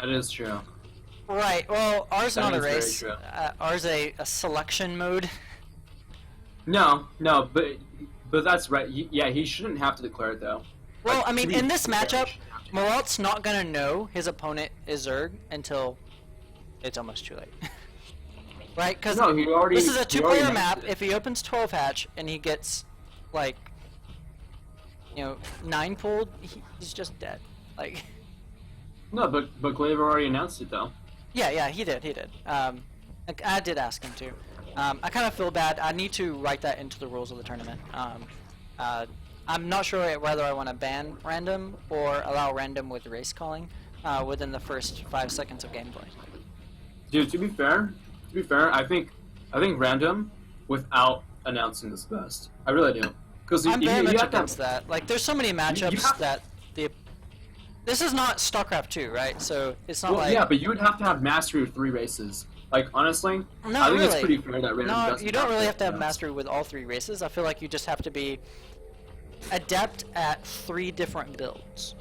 That is true. Right. Well, ours That not a is very race. true. Ours a selection mode. No, no, but that's right. Yeah, he shouldn't have to declare it though. Well, Like I to mean, be in this fair, he matchup, shouldn't have to. Myrault's not gonna know his opponent is Zerg until it's almost too late. Right? Because No, he already. this is a he already two-player announced map. it. If he opens 12 hatch and he gets, like, 9 pulled, he's just dead. Like, No, but Glave already announced it though. yeah, he did. I did ask him to. I kind of feel bad. I need to write that into the rules of the tournament. I'm not sure whether I want to ban random or allow random with race calling within the first 5 seconds of gameplay. Dude, to be fair, I think random without announcing is best. I really do. Because I'm very you much have to against that. Like, there's so many matchups have- that the. This is not StarCraft 2, right? So it's not Well, like. yeah, but you would have to have mastery of 3 races. Like honestly, No, I think really. it's pretty fair that random No, doesn't you don't really have to have announce. mastery with all 3 races. I feel like you just have to be adept at 3 different builds.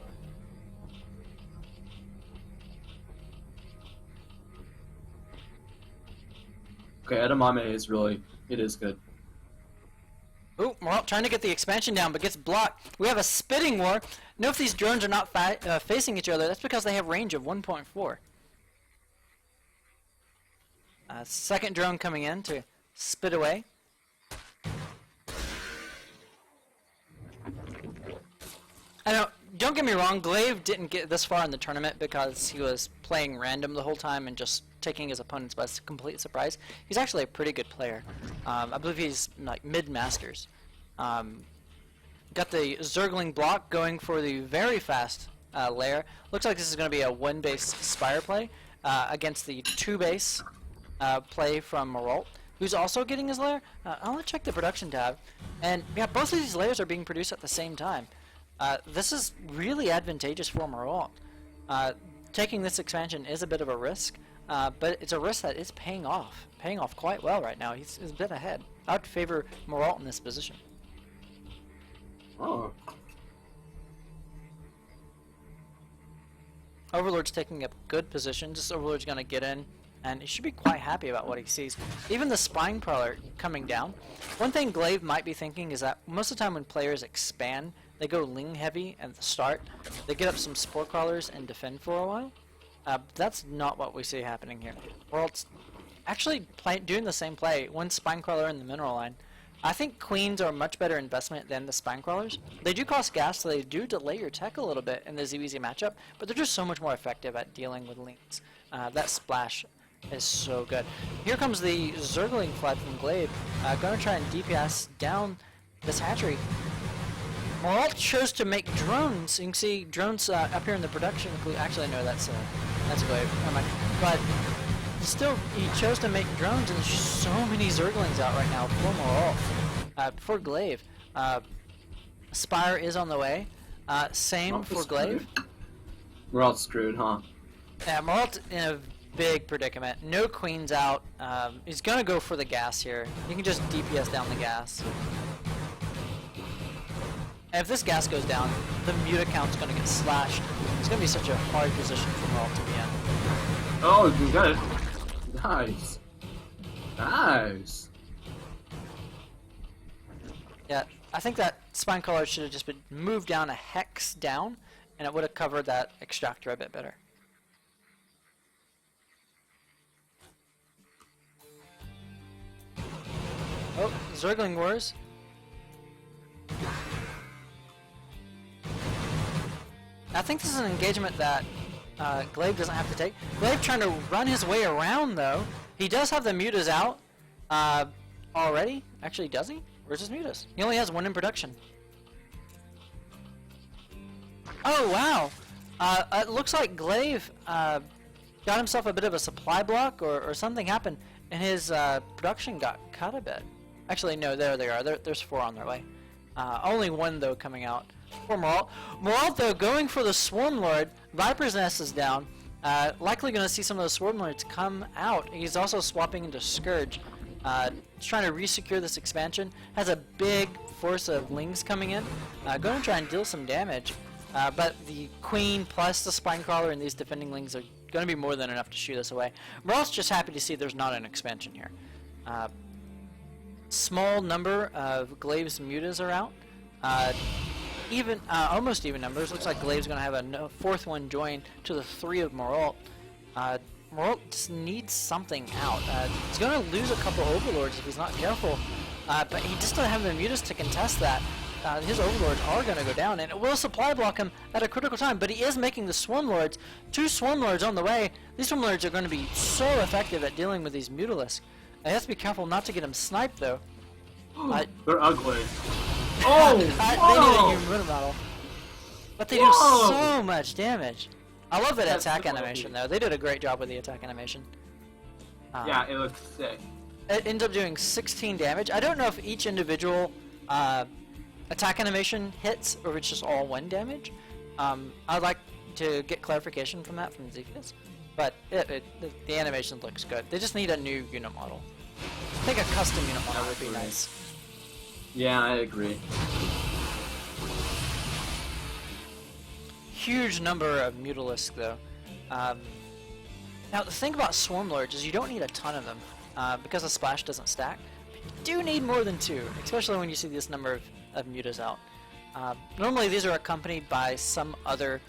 Okay, edamame is really it is good. Ooh, Myrault trying to get the expansion down, but gets blocked. We have a spitting war. Know if these drones are not facing each other, that's because they have range of 1.4. Second drone coming in to spit away. I know, don't get me wrong, Glave didn't get this far in the tournament because he was playing random the whole time and just taking his opponents by complete surprise. He's actually a pretty good player. I believe he's like mid-masters. Got the Zergling block going for the very fast lair. Looks like this is going to be a 1-base Spire play against the 2-base play from Myrault, who's also getting his lair. I'll check the production tab. And yeah, both of these layers are being produced at the same time. This is really advantageous for Myrault. Taking this expansion is a bit of a risk, but it's a risk that is paying off quite well right now. He's a bit ahead. I would favor Myrault in this position. Oh. Overlord's taking a good position. Just Overlord's going to get in, and he should be quite happy about what he sees. Even the Spine Crawler coming down. One thing Glave might be thinking is that most of the time when players expand, they go Ling heavy at the start. They get up some Spore Crawlers and defend for a while. That's not what we see happening here. World's actually doing the same play. One Spine Crawler in the mineral line. I think Queens are a much better investment than the Spine Crawlers. They do cost gas, so they do delay your tech a little bit in the ZBZ matchup, but they're just so much more effective at dealing with Lings. That splash is so good. Here comes the Zergling flood from Glave. Gonna try and DPS down this hatchery. Myrault chose to make drones. You can see drones up here in the production. Actually, no, that's Glave. Never mind. But still, he chose to make drones, and there's so many Zerglings out right now for Myrault. For Glave. Spire is on the way. Same for Glave. We're all screwed, huh? Yeah, Myrault in a big predicament. No queens out. He's gonna go for the gas here. You can just DPS down the gas. And if this gas goes down, the mute account's gonna get slashed. It's gonna be such a hard position for Myrault to be in. Oh, you got it. Nice. Nice. Yeah, I think that Spine Crawler should have just been moved down a hex down, and it would have covered that extractor a bit better. Oh, Zergling Wars. I think this is an engagement that Glave doesn't have to take. Glave trying to run his way around, though. He does have the mutas out already. Actually, does he? Where's his mutas? He only has 1 in production. Oh, wow. It looks like Glave got himself a bit of a supply block, or something happened, and his production got cut a bit. Actually, no, there they are. There's 4 on their way. Only 1, though, coming out for Myrault. Myrault, though, going for the Swarm Lord. Viper's Nest is down. Likely going to see some of those Swarm Lords come out. He's also swapping into Scourge. He's trying to re-secure this expansion. Has a big force of Lings coming in. Going to try and deal some damage. but the Queen plus the Spinecrawler and these defending lings are going to be more than enough to shoo this away. Myrault's just happy to see there's not an expansion here. Small number of Glave's mutas are out. Almost even numbers. Looks like Glave's going to have a fourth one join to the 3 of Myrault. Myrault just needs something out. He's going to lose a couple Overlords if he's not careful, but he just doesn't have the mutas to contest that. His Overlords are going to go down, and it will supply block him at a critical time, but he is making the Swarmlords. 2 Swarmlords on the way. These Swarmlords are going to be so effective at dealing with these Mutalisks. He has to be careful not to get him sniped, though. They're ugly. They need a human Muta model. But they do so much damage. I love that attack animation, though. They did a great job with the attack animation. Yeah, it looks sick. It ends up doing 16 damage. I don't know if each individual attack animation hits or if it's just all 1 damage. I'd like to get clarification from that from Zephyrs. But the animation looks good. They just need a new unit model. I think a custom unit model would be nice. Yeah, I agree. Huge number of Mutalisks, though. Now, the thing about Swarmlords is you don't need a ton of them, because the splash doesn't stack. You do need more than 2, especially when you see this number of mutas out. Normally, these are accompanied by some other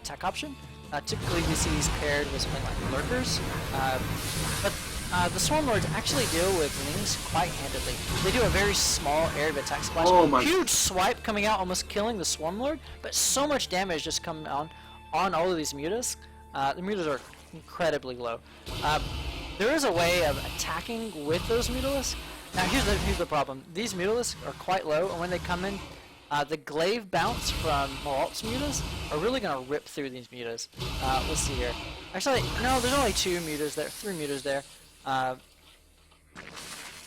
tech option. Typically, we see these paired with something like Lurkers, but the Swarmlords actually deal with Lings quite handedly. They do a very small area of attack splash. Huge swipe coming out, almost killing the Swarmlord, but so much damage just coming on all of these mutas. The mutas are incredibly low. There is a way of attacking with those Mutalisks. Now here's the problem. These Mutalisks are quite low, and when they come in, the Glave bounce from Myrault's mutas are really going to rip through these mutas. Let's see here. Actually, no, there's only 2 mutas there, 3 mutas there.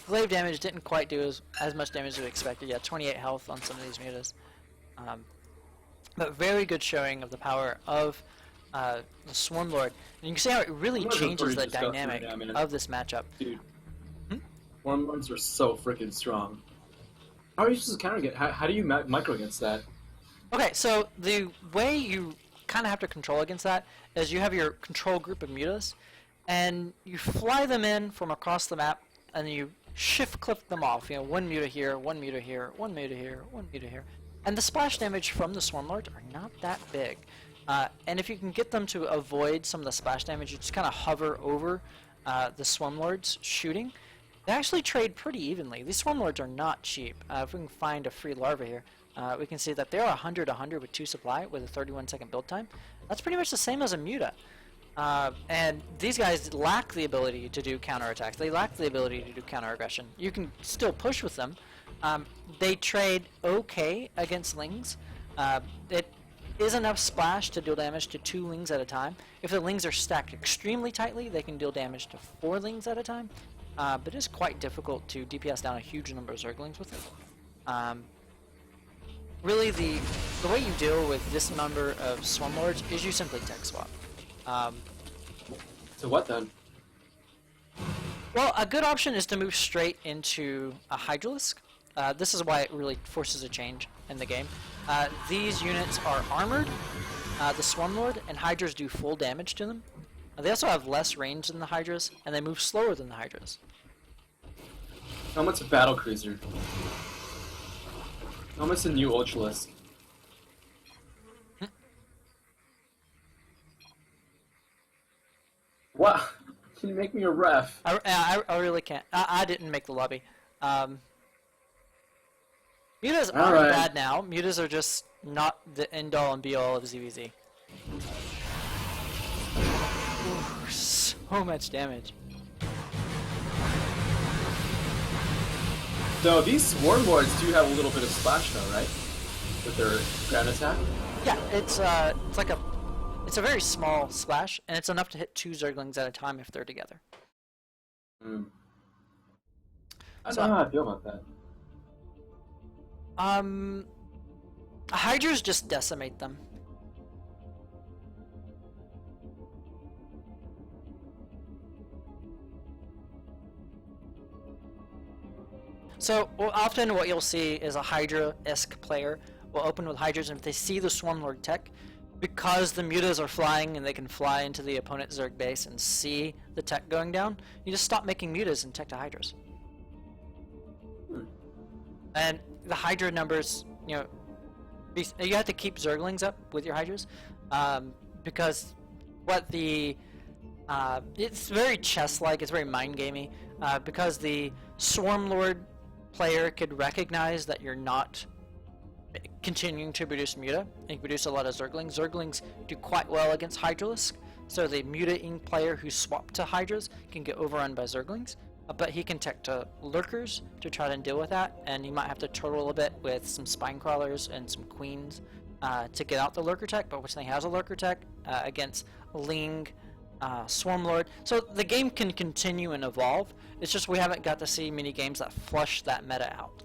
Glave damage didn't quite do as much damage as we expected. Yeah, 28 health on some of these mutas. But very good showing of the power of the Swarmlord. And you can see how it really changes the dynamic of this matchup. Dude, Swarmlords are so freaking strong. How are you supposed to counter it? How do you micro against that? Okay, so the way you kind of have to control against that is you have your control group of mutas, and you fly them in from across the map, and you shift clip them off. You know, 1 muta here, 1 muta here, 1 muta here, 1 muta here. And the splash damage from the Swarmlords are not that big. And if you can get them to avoid some of the splash damage, you just kind of hover over the Swarmlords shooting. They actually trade pretty evenly. These Swarmlords are not cheap. If we can find a free larva here, we can see that they're 100-100 with 2 supply with a 31-second build time. That's pretty much the same as a muta. And these guys lack the ability to do counterattacks. They lack the ability to do counter-aggression. You can still push with them. They trade okay against Lings. It is enough splash to deal damage to 2 Lings at a time. If the Lings are stacked extremely tightly, they can deal damage to 4 Lings at a time. But it is quite difficult to DPS down a huge number of Zerglings with it. Really, the way you deal with this number of Swarmlords is you simply tech swap. So what then? Well, a good option is to move straight into a Hydralisk. This is why it really forces a change in the game. These units are armored, the Swarmlord, and Hydras do full damage to them. They also have less range than the Hydras, and they move slower than the Hydras. How much a battle cruiser? How much a new Ultralisk? What? Can you make me a ref? I really can't. I didn't make the lobby. Mutas aren't bad now. Mutas are just not the end-all and be-all of ZVZ. Ooh, so much damage. So these Swarmlords do have a little bit of splash though, right? With their ground attack? Yeah, it's a very small splash, and it's enough to hit 2 Zerglings at a time if they're together. I don't know how I feel about that. Hydras just decimate them. So often what you'll see is a Hydra-esque player will open with Hydras, and if they see the Swarmlord tech, because the mutas are flying and they can fly into the opponent's Zerg base and see the tech going down, you just stop making mutas and tech to Hydras. And the Hydra numbers, you know, you have to keep Zerglings up with your Hydras, because what the it's very chess-like, it's very mind-gamey, because the Swarmlord player could recognize that you're not continuing to produce muta, and you produce a lot of Zerglings. Zerglings do quite well against Hydralisk, so the muta-ing player who swapped to Hydras can get overrun by Zerglings, but he can tech to Lurkers to try to deal with that, and you might have to turtle a bit with some Spine Crawlers and some Queens to get out the Lurker tech, but which thing has a Lurker tech against Ling, Swarmlord. So the game can continue and evolve. It's just we haven't got to see many games that flush that meta out.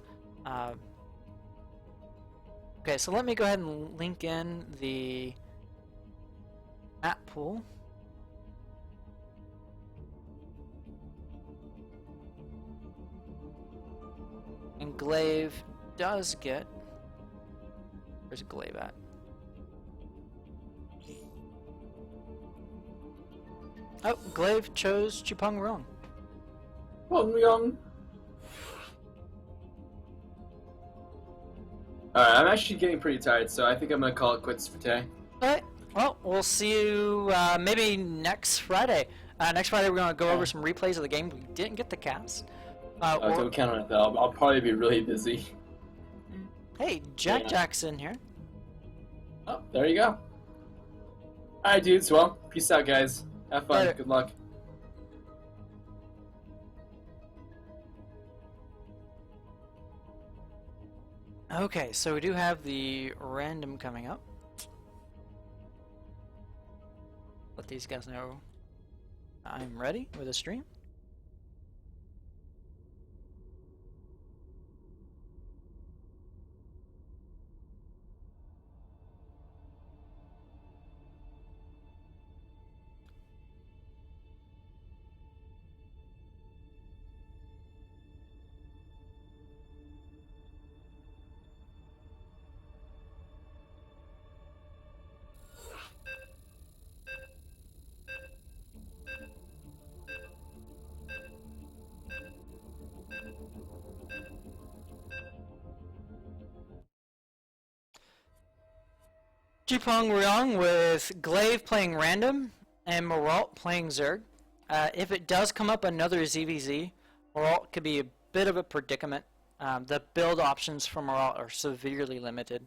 Okay, so let me go ahead and link in the map pool. And Glave does get... Where's Glave at? Oh, Glave chose Chupang wrong. Young. Alright, I'm actually getting pretty tired, so I think I'm gonna call it quits for today. Alright, well, we'll see you maybe next Friday. Next Friday we're gonna go over some replays of the game we didn't get to cast. Don't count on it though. I'll probably be really busy. Hey, Jack's in here. Oh, there you go. Alright, dudes. Well, peace out, guys. Have fun. Later. Good luck. Okay, so we do have the random coming up. Let these guys know I'm ready with a stream. Jupong Ryong with Glave playing random and Myrault playing Zerg. If it does come up another ZVZ, Myrault could be a bit of a predicament. The build options for Myrault are severely limited.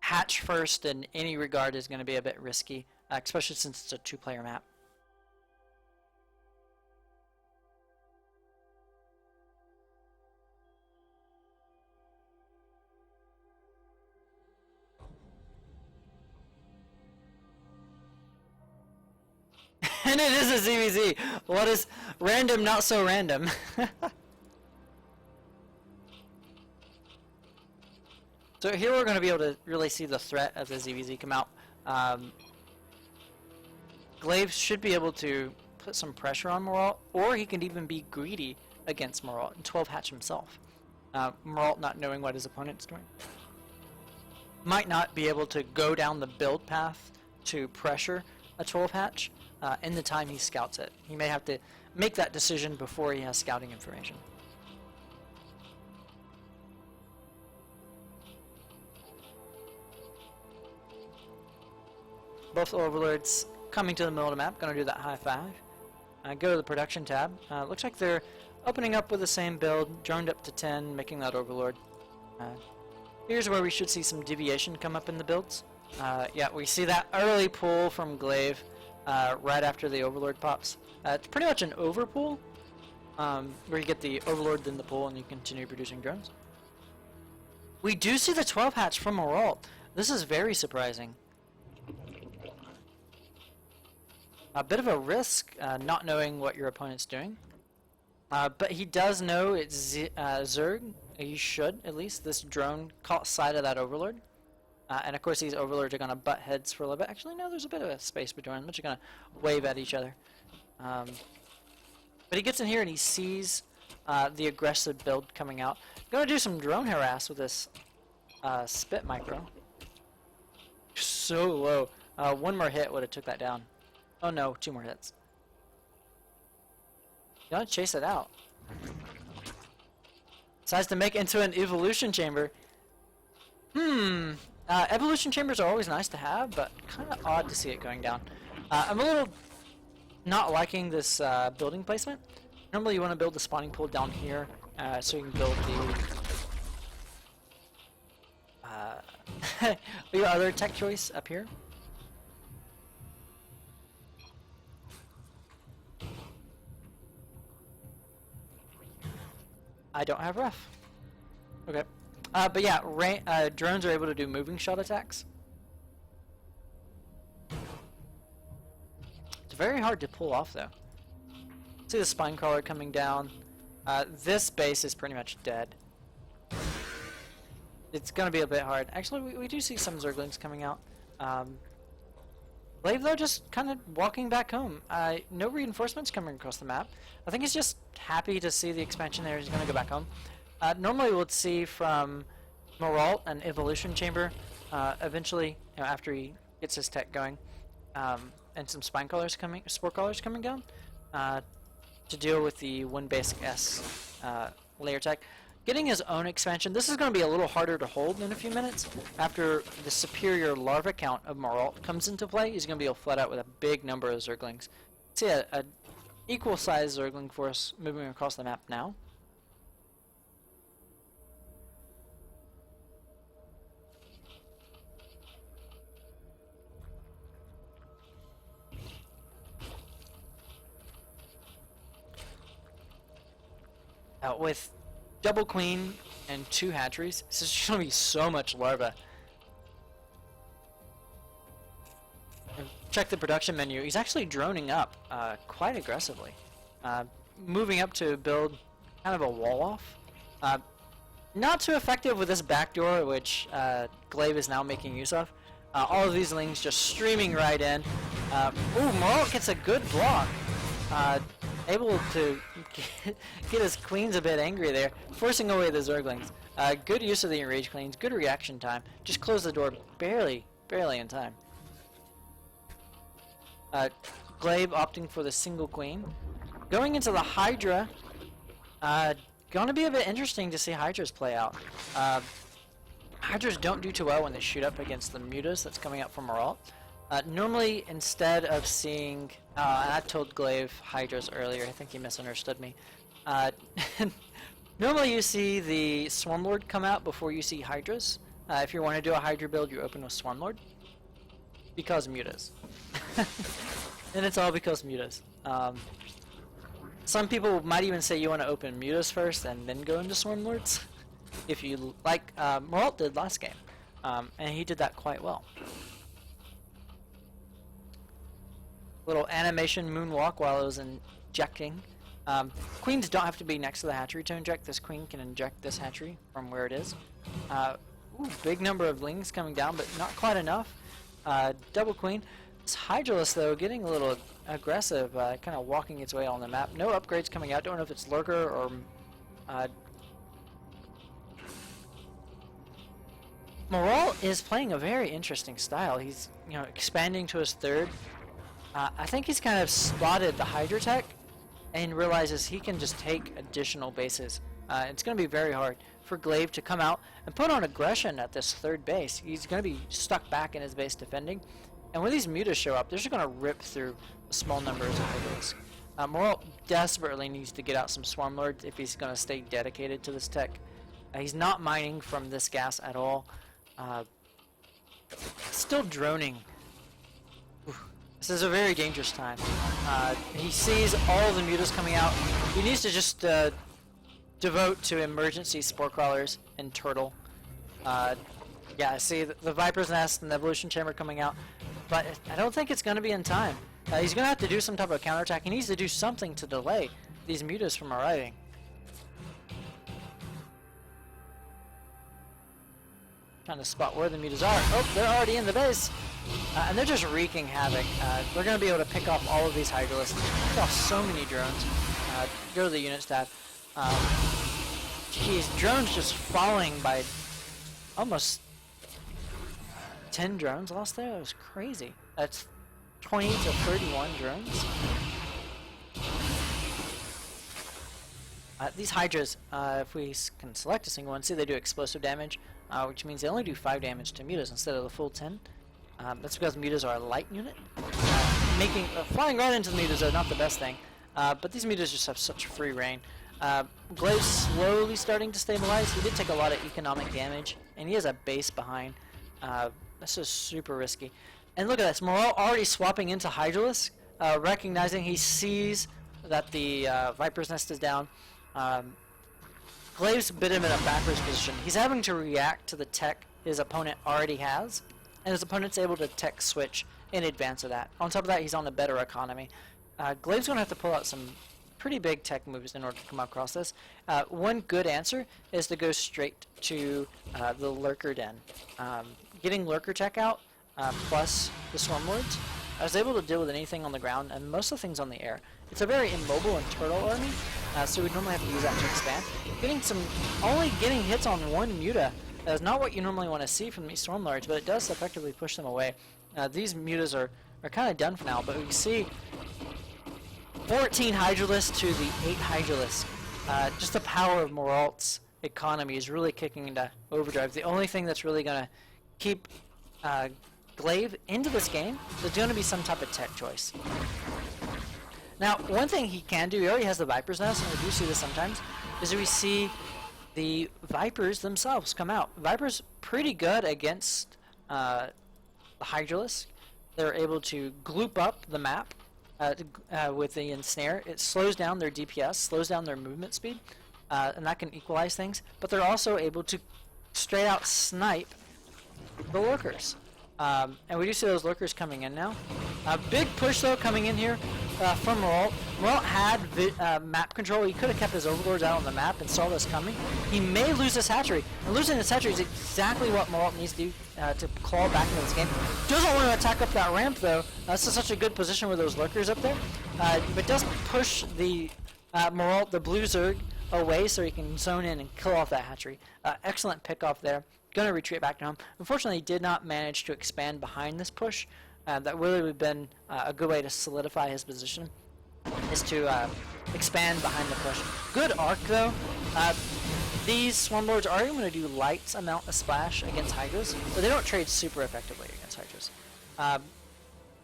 Hatch first in any regard is going to be a bit risky, especially since it's a two-player map. And it is a ZVZ. What is random, not so random? So here we're going to be able to really see the threat of the ZVZ come out. Glave should be able to put some pressure on Myrault, or he can even be greedy against Myrault and 12 hatch himself. Myrault not knowing what his opponent's doing. Might not be able to go down the build path to pressure a 12 hatch in the time he scouts it. He may have to make that decision before he has scouting information. Both overlords coming to the middle of the map, gonna do that high five. Go to the production tab. Looks like they're opening up with the same build, droned up to 10, making that overlord. Here's where we should see some deviation come up in the builds. Yeah, we see that early pull from Glave right after the overlord pops. It's pretty much an overpull, where you get the overlord then the pull and you continue producing drones. We do see the 12 hatch from Myrault. This is very surprising. A bit of a risk, not knowing what your opponent's doing. But he does know it's Zerg. He should, at least. This drone caught sight of that overlord. And of course these overlords are going to butt heads for a little bit. Actually, no, there's a bit of a space between them, but you're going to wave at each other. But he gets in here and he sees the aggressive build coming out. Going to do some drone harass with this Spit micro. So low. One more hit would have took that down. Oh no, 2 more hits. You want to chase it out. Decides to make it into an evolution chamber. Evolution chambers are always nice to have, but kind of odd to see it going down. I'm a little not liking this building placement. Normally you want to build the spawning pool down here, so you can build the your other tech choice up here. I don't have ref. Okay. But yeah, drones are able to do moving shot attacks. It's very hard to pull off though. See the spine crawler coming down. This base is pretty much dead. It's gonna be a bit hard. Actually, we do see some Zerglings coming out. Glave though just kind of walking back home. No reinforcements coming across the map. I think he's just happy to see the expansion there. He's gonna go back home. Normally we'll see from Myrault an evolution chamber eventually, after he gets his tech going, and some spore crawlers coming down to deal with the 1 basic S layer tech. Getting his own expansion, this is going to be a little harder to hold in a few minutes. After the superior larva count of Myrault comes into play, he's going to be able to flood out with a big number of Zerglings. See a equal size Zergling force moving across the map now. With double queen and 2 hatcheries, this is going to be so much larva. Check the production menu. He's actually droning up quite aggressively. Moving up to build kind of a wall off. Not too effective with this backdoor, which Glave is now making use of. All of these lings just streaming right in. Ooh, Myrault gets a good block. Able to get his queens a bit angry there, forcing away the Zerglings. Good use of the enrage queens, good reaction time. Just close the door barely in time. Glave opting for the single queen. Going into the Hydra, gonna be a bit interesting to see Hydras play out. Hydras don't do too well when they shoot up against the mutas that's coming out from Myrault. Normally, instead of seeing, and I told Glave Hydras earlier, I think he misunderstood me. Normally you see the Swarmlord come out before you see Hydras. If you want to do a Hydra build, you open with Swarmlord. Because mutas. And it's all because mutas. Some people might even say you want to open mutas first and then go into Swarmlords. If you like, Myrault did last game. And he did that quite well. Little animation moonwalk while it was injecting. Queens don't have to be next to the hatchery to inject. This queen can inject this hatchery from where it is. Ooh, big number of lings coming down, but not quite enough. Double queen. This Hydralisk, though, getting a little aggressive, kind of walking its way on the map. No upgrades coming out. Don't know if it's Lurker or... Myrault is playing a very interesting style. He's, expanding to his third. I think he's kind of spotted the Hydra tech and realizes he can just take additional bases. It's going to be very hard for Glave to come out and put on aggression at this third base. He's going to be stuck back in his base defending. And when these mutas show up, they're just going to rip through the small numbers of Hydralisks. Myrault desperately needs to get out some Swarmlords if he's going to stay dedicated to this tech. He's not mining from this gas at all. Still droning. This is a very dangerous time. He sees all the mutas coming out. He needs to just devote to emergency spore crawlers and turtle. Yeah, I see the Viper's Nest and the Evolution Chamber coming out, but I don't think it's going to be in time. He's going to have to do some type of counterattack. He needs to do something to delay these mutas from arriving. Trying to spot where the mutas are. Oh, they're already in the base. And they're just wreaking havoc. We're going to be able to pick off all of these Hydralisks. Pick off so many drones. Go to the unit stat. Geez, drones just falling by almost 10 drones lost there. That was crazy. That's 20 to 31 drones. These Hydras, if we can select a single one, see they do explosive damage, which means they only do 5 damage to mutas instead of the full 10. That's because mutas are a light unit. Flying right into the mutas are not the best thing, but these mutas just have such free reign. Glave's slowly starting to stabilize. He did take a lot of economic damage, and he has a base behind. This is super risky. And look at this, Myrault already swapping into Hydralisk, recognizing he sees that the Viper's Nest is down. Glave's bit him in a backwards position. He's having to react to the tech his opponent already has, and his opponent's able to tech switch in advance of that. On top of that, he's on a better economy. Glave's going to have to pull out some pretty big tech moves in order to come across this. One good answer is to go straight to the Lurker Den. Getting Lurker tech out, plus the Swarm Lords, I was able to deal with anything on the ground and most of the things on the air. It's a very immobile and turtle army, so we normally have to use that to expand. Only getting hits on one muta is not what you normally want to see from these Swarm Lords, but it does effectively push them away. These mutas are kind of done for now, but we see 14 Hydralisks to the 8 Hydralisks. Just the power of Myrault's economy is really kicking into overdrive. The only thing that's really going to keep Glave into this game is going to be some type of tech choice. Now, one thing he can do, he already has the Viper's Nest, and we do see this sometimes, is we see the Vipers themselves come out. Vipers pretty good against the Hydralisk. They're able to gloop up the map with the ensnare. It slows down their DPS, slows down their movement speed, and that can equalize things. But they're also able to straight out snipe the Lurkers. And we do see those Lurkers coming in now. Big push though coming in here from Myrault. Myrault had map control. He could have kept his Overlords out on the map and saw this coming. He may lose this hatchery. And losing this hatchery is exactly what Myrault needs to do to claw back into this game. Doesn't want to attack up that ramp though. This is such a good position with those Lurkers up there. But does push the Myrault, the blue Zerg, away so he can zone in and kill off that hatchery. Excellent pick off there. Going to retreat back to home. Unfortunately, he did not manage to expand behind this push. That really would have been a good way to solidify his position, is to expand behind the push. Good arc though. These Swarm Lords are going to do light amount of splash against Hydras, but they don't trade super effectively against Hydras.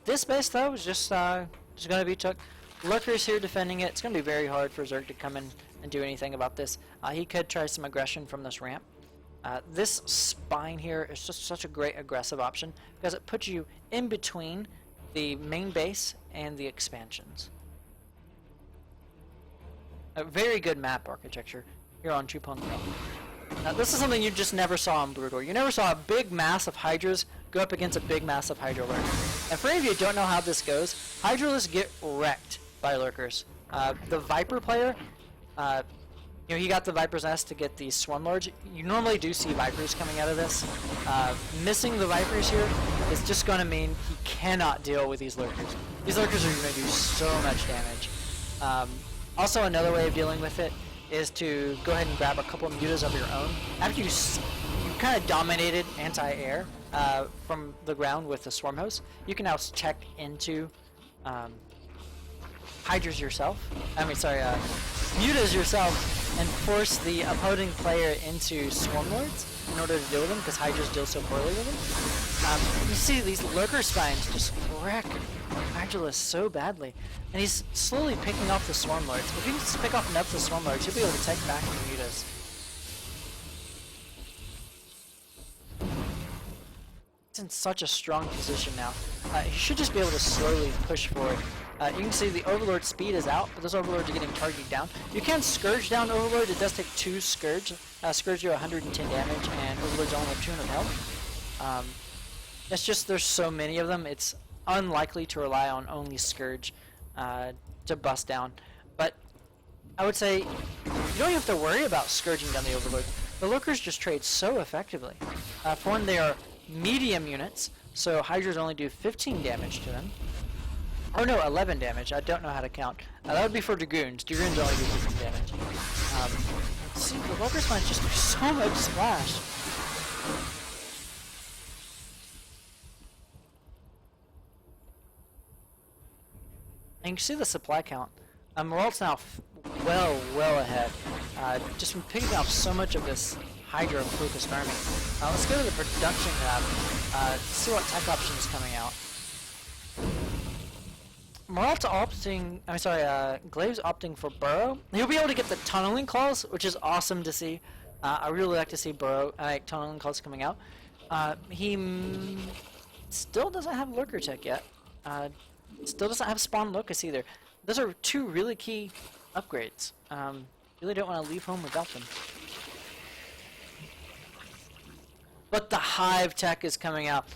This base though is just going to be took. Lurkers here defending it. It's going to be very hard for Zerg to come in and do anything about this. He could try some aggression from this ramp. This spine here is just such a great aggressive option because it puts you in between the main base and the expansions. A very good map architecture here on 2.0. Now this is something you just never saw on Brutal. You never saw a big mass of Hydras go up against a big mass of Hydra Lurkers. And for any of you who don't know how this goes, Hydralists get wrecked by Lurkers. The Viper player, he got the Viper's Nest to get these Swarm Lords. You normally do see Vipers coming out of this. Missing the Vipers here is just going to mean he cannot deal with these Lurkers. These Lurkers are going to do so much damage. Also, another way of dealing with it is to go ahead and grab a couple of mutas of your own. After you kind of dominated anti-air from the ground with the Swarm Host, you can now check into Hydras yourself. Mutas yourself, and force the opposing player into Swarm Lords in order to deal with them, because Hydras deal so poorly with them. You see these Lurker spines just wreck Hydralisk so badly, and he's slowly picking off the Swarm Lords. If he can just pick off enough of the Swarm Lords, he'll be able to take back the mutas. He's in such a strong position now. He should just be able to slowly push forward. You can see the Overlord speed is out, but those Overlords are getting targeted down. You can Scourge down Overlord. It does take 2 Scourge. Scourge do 110 damage, and Overlords only have 200 health. It's just there's so many of them, it's unlikely to rely on only Scourge to bust down. But I would say you don't have to worry about Scourging down the Overlord. The Lurkers just trade so effectively. For one, they are medium units, so Hydras only do 15 damage to them. Or no, 11 damage. I don't know how to count. That would be for Dragoons. Dragoons only do 15 damage. See, the Lurker spines just do so much splash. And you can see the supply count. Myrault's now well ahead. Just been picking up so much of this Hydra-focused army. Let's go to the production tab, see what tech options coming out. Myrault's opting, Glave's opting for Burrow. He'll be able to get the tunneling claws, which is awesome to see. I really like to see tunneling claws coming out. He still doesn't have lurker tech yet. Still doesn't have spawn locus either. Those are two really key upgrades. Really don't want to leave home without them. But the hive tech is coming out.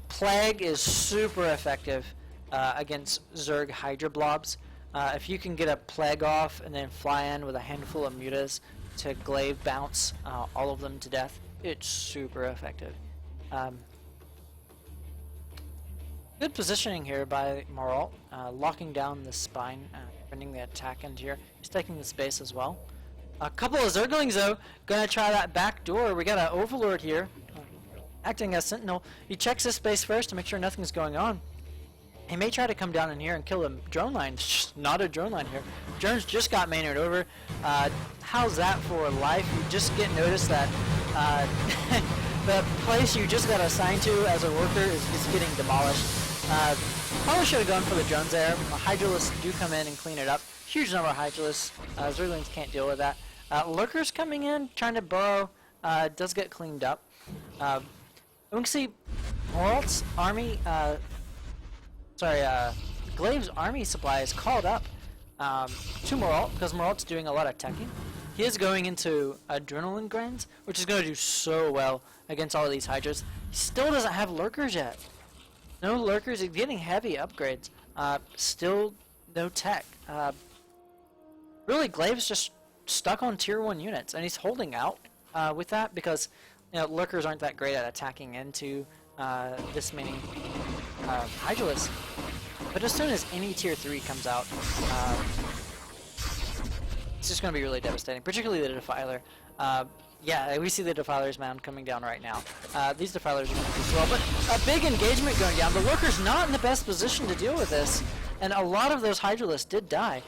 Plague is super effective against Zerg Hydra blobs. If you can get a plague off and then fly in with a handful of mutas to glaive bounce all of them to death, it's super effective. Good positioning here by Myrault, locking down the spine, bringing the attack into here. He's taking the space as well. A couple of Zerglings though, gonna try that back door. We got an Overlord here, acting as sentinel. He checks his space first to make sure nothing's going on. He may try to come down in here and kill a drone line. It's just not a drone line here. Drones just got Maynard over. How's that for life? You just get noticed that the place you just got assigned to as a worker is getting demolished. Probably should have gone for the drones there. Hydralists do come in and clean it up. Huge number of Hydralists. Zerglings can't deal with that. Lurkers coming in, trying to burrow. Does get cleaned up. We can see Myrault's army, Glave's army supply is called up to Myrault because Myrault's doing a lot of teching. He is going into Adrenaline Grands, which is going to do so well against all of these Hydras. He still doesn't have lurkers yet. No lurkers. He's getting heavy upgrades. Still no tech. Really, Glave's just stuck on tier 1 units, and he's holding out with that because lurkers aren't that great at attacking into this many Hydralists. But as soon as any tier 3 comes out, it's just going to be really devastating, particularly the Defiler. Yeah, we see the Defiler's mound coming down right now. These Defilers are going to do well, but a big engagement going down. The Lurker's not in the best position to deal with this, and a lot of those Hydralists did die.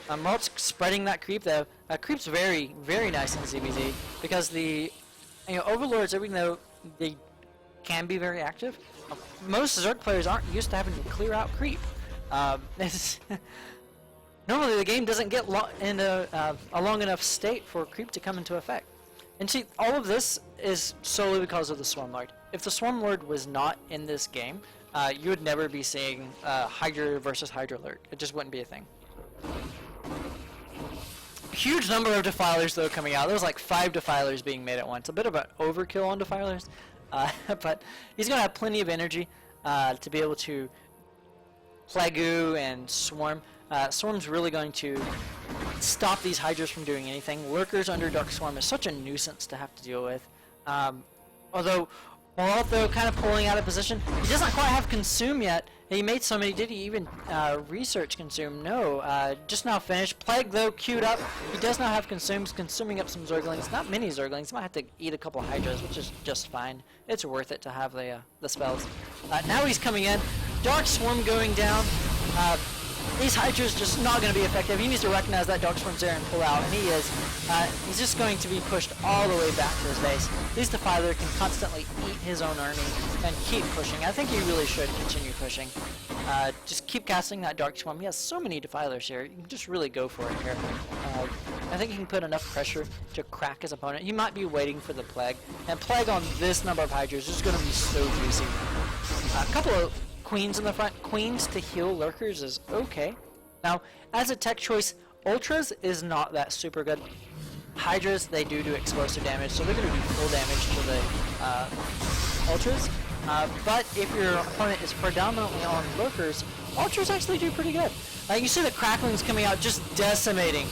Myrault's spreading that creep though. Creep's very, very nice in ZBZ because the Overlords, even though they can be very active, most Zerg players aren't used to having to clear out creep. Normally the game doesn't get into a long enough state for creep to come into effect. And see, all of this is solely because of the Swarmlord. If the Swarmlord was not in this game, you would never be seeing Hydra versus Hydra lurk. It just wouldn't be a thing. Huge number of Defilers though coming out. There's like 5 Defilers being made at once. A bit of an overkill on Defilers, but he's going to have plenty of energy to be able to Plague and Swarm. Swarm's really going to stop these Hydras from doing anything. Lurkers under Dark Swarm is such a nuisance to have to deal with. Although Myrault though kind of pulling out of position. He doesn't quite have Consume yet. He made so many. Did he even research Consume? No. Just now finished. Plague though queued up. He does not have Consumes, consuming up some Zerglings. Not many Zerglings. He might have to eat a couple Hydras, which is just fine. It's worth it to have the spells. Now he's coming in. Dark Swarm going down. These Hydra's just not going to be effective. He needs to recognize that Dark Swarm's there and pull out, and he is. He's just going to be pushed all the way back to his base. This Defiler can constantly eat his own army and keep pushing. I think he really should continue pushing. Just keep casting that Dark Swarm. He has so many Defilers here. You can just really go for it here. I think he can put enough pressure to crack his opponent. He might be waiting for the Plague. And Plague on this number of Hydras is going to be so juicy. A couple of Queens in the front. Queens to heal Lurkers is okay. Now, as a tech choice, Ultras is not that super good. Hydras, they do explosive damage, so they're going to do full damage to the Ultras. But if your opponent is predominantly on Lurkers, Ultras actually do pretty good. You see the Cracklings coming out, just decimating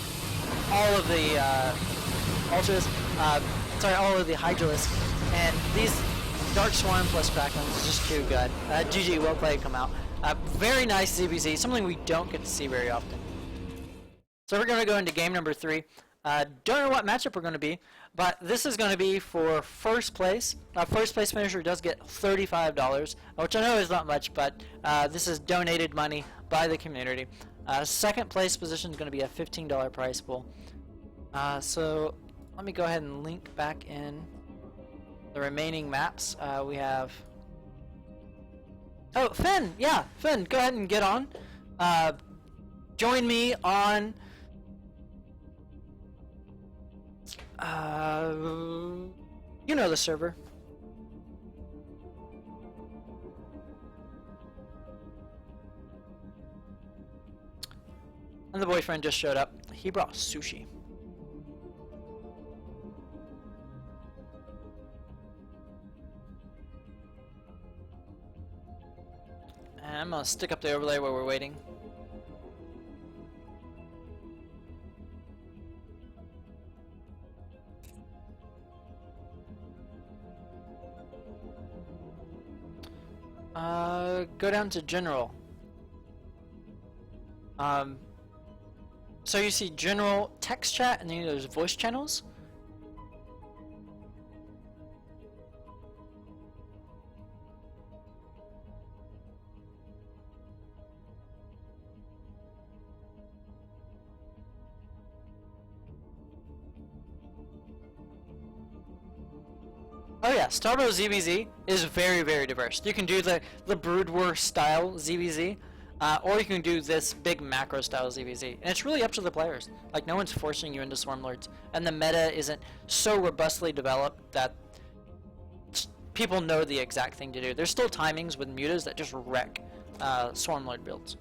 all of the Ultras, all of the Hydralists, and these Dark Swarm plus Cracklings is just too good. GG, well played, come out. Very nice ZBZ, something we don't get to see very often. So we're going to go into game number 3. Don't know what matchup we're going to be, but this is going to be for first place. First place finisher does get $35, which I know is not much, but this is donated money by the community. Second place position is going to be a $15 prize pool. So let me go ahead and link back in the remaining maps. We have... Oh, Finn! Yeah, Finn, go ahead and get on. Join me on... you know the server. And the boyfriend just showed up. He brought sushi. And I'm gonna stick up the overlay where we're waiting. Go down to general. So you see general text chat, and then there's voice channels. Oh yeah, Starbow ZVZ is very, very diverse. You can do the Brood War style ZVZ, or you can do this big macro style ZVZ. And it's really up to the players. Like, no one's forcing you into Swarmlords. And the meta isn't so robustly developed that people know the exact thing to do. There's still timings with mutas that just wreck Swarmlord builds.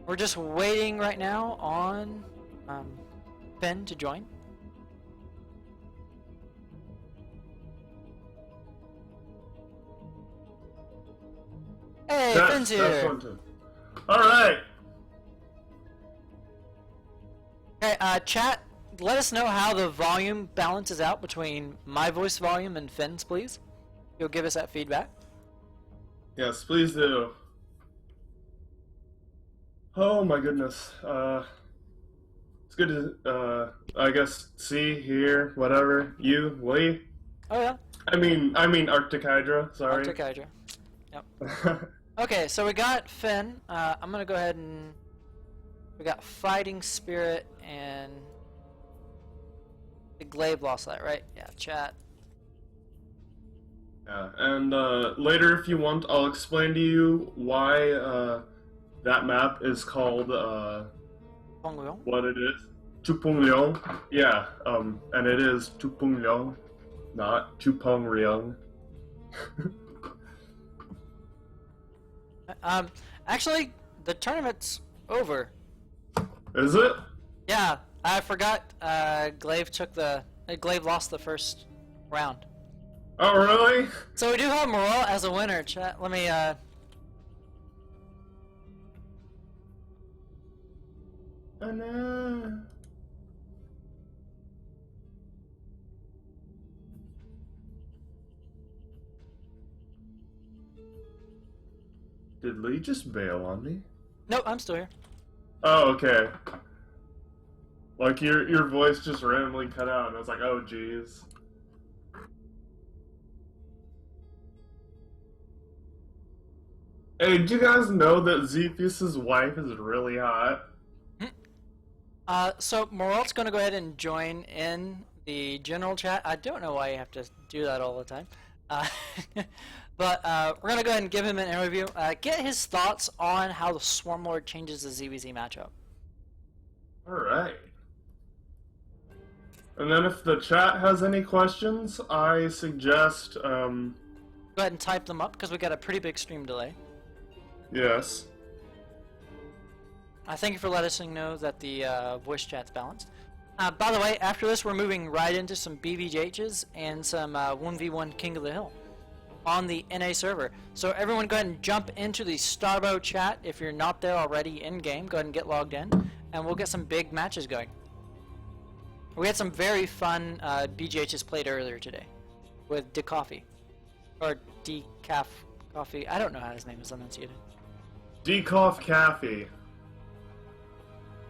We're just waiting right now on Finn to join. Hey, Finn's here. All right. Okay, chat. Let us know how the volume balances out between my voice volume and Finn's, please. You'll give us that feedback. Yes, please do. Oh my goodness. It's good to, I guess, see, hear, whatever. You, Lee. Oh yeah. I mean Arctic Hydra. Sorry. Arctic Hydra. Yep. Okay, so we got Finn. I'm gonna go ahead and we got Fighting Spirit and the Glave lost that, right? Yeah, chat. Yeah, and later, if you want, I'll explain to you why that map is called what it is. Chupung Liang. Yeah, and it is Chupung Liang, not Chupong Riang. Actually, the tournament's over. Is it? Yeah, I forgot. Glave Glave lost the first round. Oh, really? So we do have Myrault as a winner. Chat. Let me. Oh no. Did Lee just bail on me? Nope, I'm still here. Oh, okay. Like your voice just randomly cut out, and I was like, oh, jeez. Hey, did you guys know that Zephyus's wife is really hot? So Myrault's gonna go ahead and join in the general chat. I don't know why you have to do that all the time. But we're gonna go ahead and give him an interview. Get his thoughts on how the Swarmlord changes the ZVZ matchup. Alright. And then if the chat has any questions, I suggest, Go ahead and type them up, because we got a pretty big stream delay. yes. Thank you for letting us know that the voice chat's balanced. By the way, after this, we're moving right into some BVJHs and some 1v1 King of the Hill on the NA server. So everyone go ahead and jump into the Starbow chat. If you're not there already in-game, go ahead and get logged in, and we'll get some big matches going. We had some very fun BGHs played earlier today with DeCoffee. Or Decaf Coffee. I don't know how his name is enunciated. Decaf Cafe.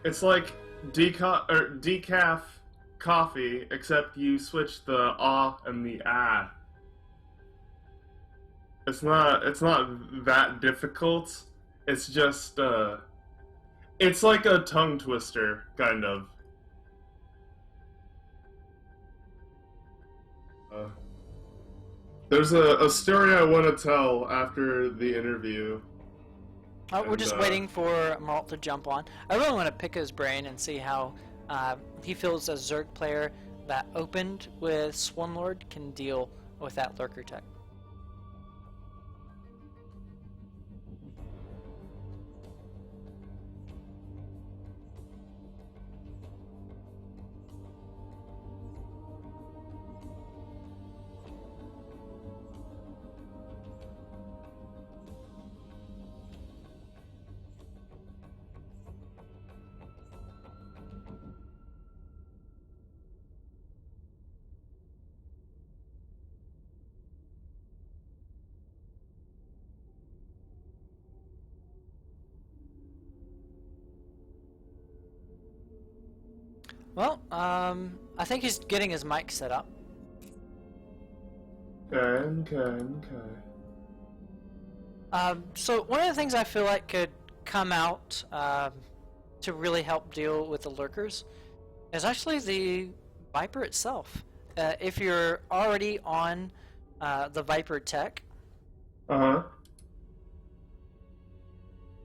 It's like decaf coffee, except you switch the ah and the ah. It's not that difficult. It's just it's like a tongue twister, kind of. There's a story I want to tell after the interview. We're just waiting for Myrault to jump on. I really want to pick his brain and see how he feels as Zerg player that opened with Swarmlord can deal with that Lurker tech. Well, I think he's getting his mic set up. Okay. So one of the things I feel like could come out to really help deal with the lurkers is actually the Viper itself. If you're already on the Viper tech.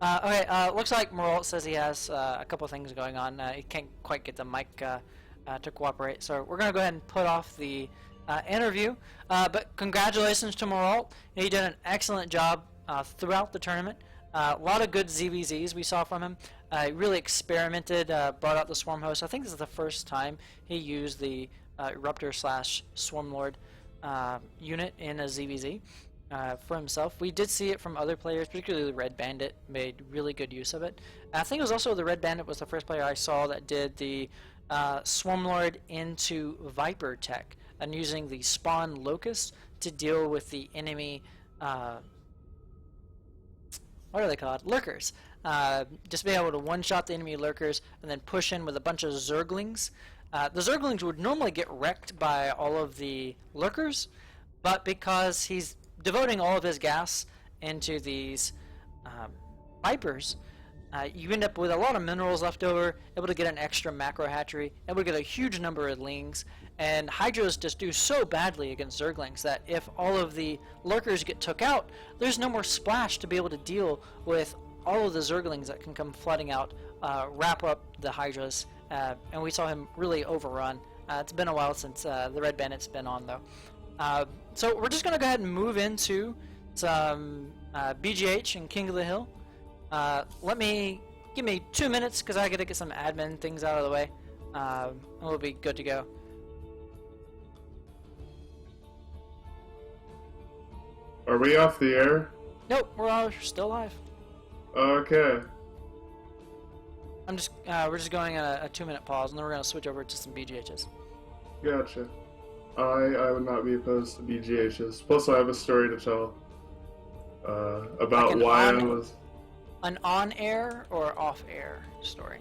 Okay, looks like Myrault says he has a couple things going on. He can't quite get the mic to cooperate, so we're going to go ahead and put off the interview. But congratulations to Myrault. He did an excellent job throughout the tournament. A lot of good ZVZs we saw from him. He really experimented, brought out the Swarm Host. I think this is the first time he used the Eruptor / Swarmlord unit in a ZVZ. For himself. We did see it from other players, particularly the Red Bandit made really good use of it. I think it was also the Red Bandit was the first player I saw that did the Swarmlord into Viper tech and using the Spawn Locust to deal with the enemy, what are they called? Lurkers. Just be able to one-shot the enemy lurkers and then push in with a bunch of Zerglings. The Zerglings would normally get wrecked by all of the lurkers, but because he's devoting all of his gas into these Vipers, you end up with a lot of minerals left over, able to get an extra macro hatchery, able to get a huge number of lings, and Hydras just do so badly against Zerglings that if all of the lurkers get took out, there's no more splash to be able to deal with all of the Zerglings that can come flooding out, wrap up the Hydras, and we saw him really overrun. It's been a while since the Red Bandit's been on though. So we're just going to go ahead and move into some BGH and King of the Hill. Give me 2 minutes because I got to get some admin things out of the way. And we'll be good to go. Are we off the air? Nope, we're still live. Okay. We're just going on a 2-minute pause, and then we're going to switch over to some BGHs. Gotcha. I would not be opposed to BGHs. Plus, I have a story to tell about like why I was. An on-air or off-air story?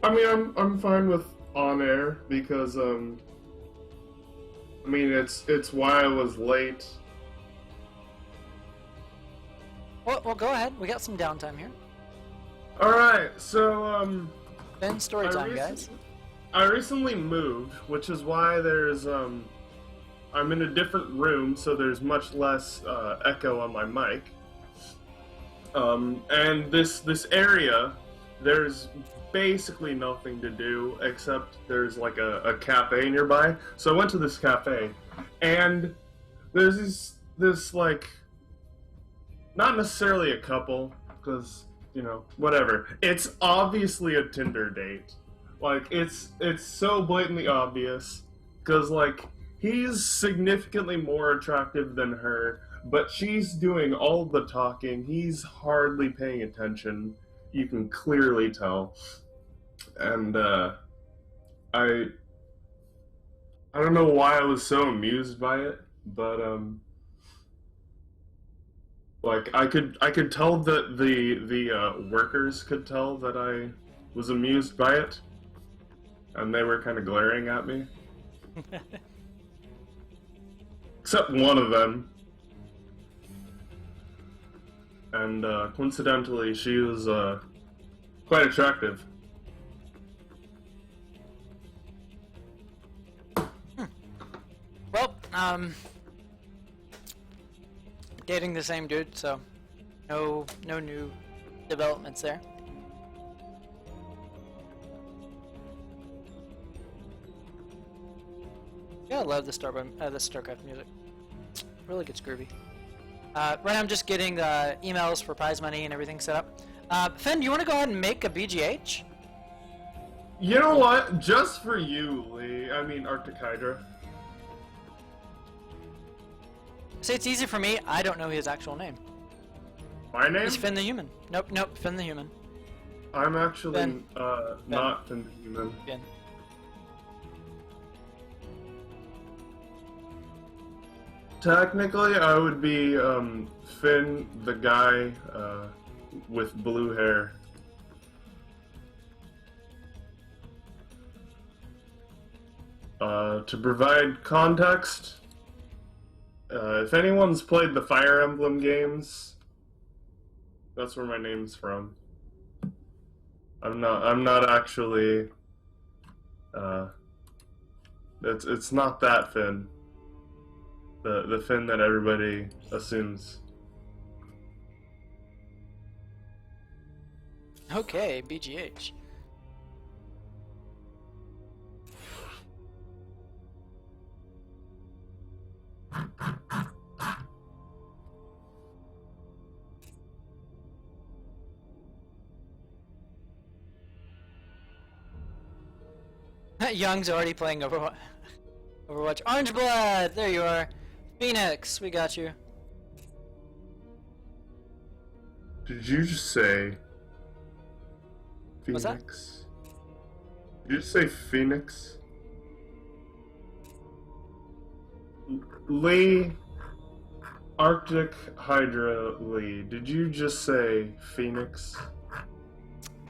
I mean, I'm fine with on-air because I mean it's why I was late. Well, go ahead. We got some downtime here. All right, so Ben, story time, guys. I recently moved, which is why there's I'm in a different room, so there's much less echo on my mic. And this area, there's basically nothing to do except there's like a cafe nearby. So I went to this cafe, and there's this like, not necessarily a couple, because you know, whatever. It's obviously a Tinder date. Like, it's so blatantly obvious, because, like, he's significantly more attractive than her, but she's doing all the talking, he's hardly paying attention, you can clearly tell. And, I don't know why I was so amused by it, but, Like I could tell that the workers could tell that I was amused by it, and they were kind of glaring at me. Except one of them. And coincidentally, she was quite attractive. Well, dating the same dude, so no new developments there. Yeah, I love the StarCraft music. Really gets groovy. Right now I'm just getting the emails for prize money and everything set up. Finn, do you want to go ahead and make a BGH? You know what? Just for you, Lee. I mean, Arctic Hydra. Say it's easy for me. I don't know his actual name. My name? He's Finn the Human. Nope, Finn the Human. I'm actually Finn. not Finn the Human. Finn. Technically, I would be Finn, the guy with blue hair. To provide context, if anyone's played the Fire Emblem games, that's where my name's from. I'm not actually. It's not that Finn. The Finn that everybody assumes. Okay, BGH. Young's already playing Overwatch. Orange Blood! There you are. Phoenix, we got you. Did you just say What's that? Phoenix? Did you just say Phoenix? Lee, Arctic Hydra Lee, did you just say Phoenix?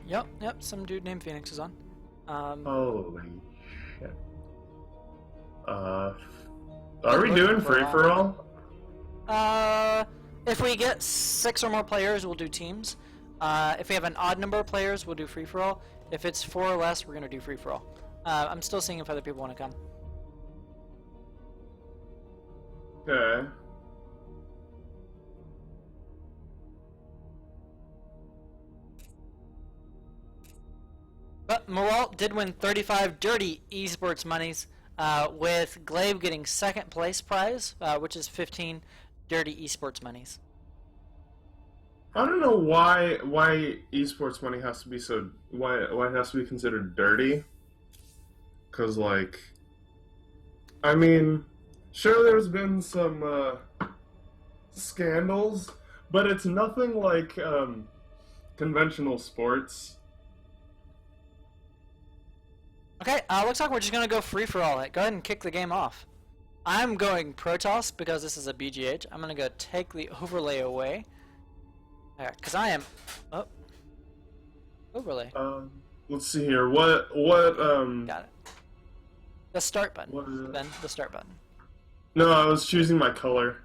Yep, some dude named Phoenix is on. Holy shit. Are we doing free-for-all? If we get 6 or more players, we'll do teams. If we have an odd number of players, we'll do free-for-all. If it's 4 or less, we're gonna do free-for-all. I'm still seeing if other people want to come. Okay. But Myrault did win 35 dirty esports monies, with Glave getting 2nd place prize, which is 15 dirty esports monies. I don't know why esports money has to be why it has to be considered dirty. Cause like, I mean, sure there's been some scandals, but it's nothing like conventional sports. Okay, looks like we're just gonna go free for all. Go ahead and kick the game off. I'm going Protoss because this is a BGH. I'm gonna go take the overlay away. Alright, cause I am overlay. Let's see here. What Got it. The start button. Then the start button. No, I was choosing my color.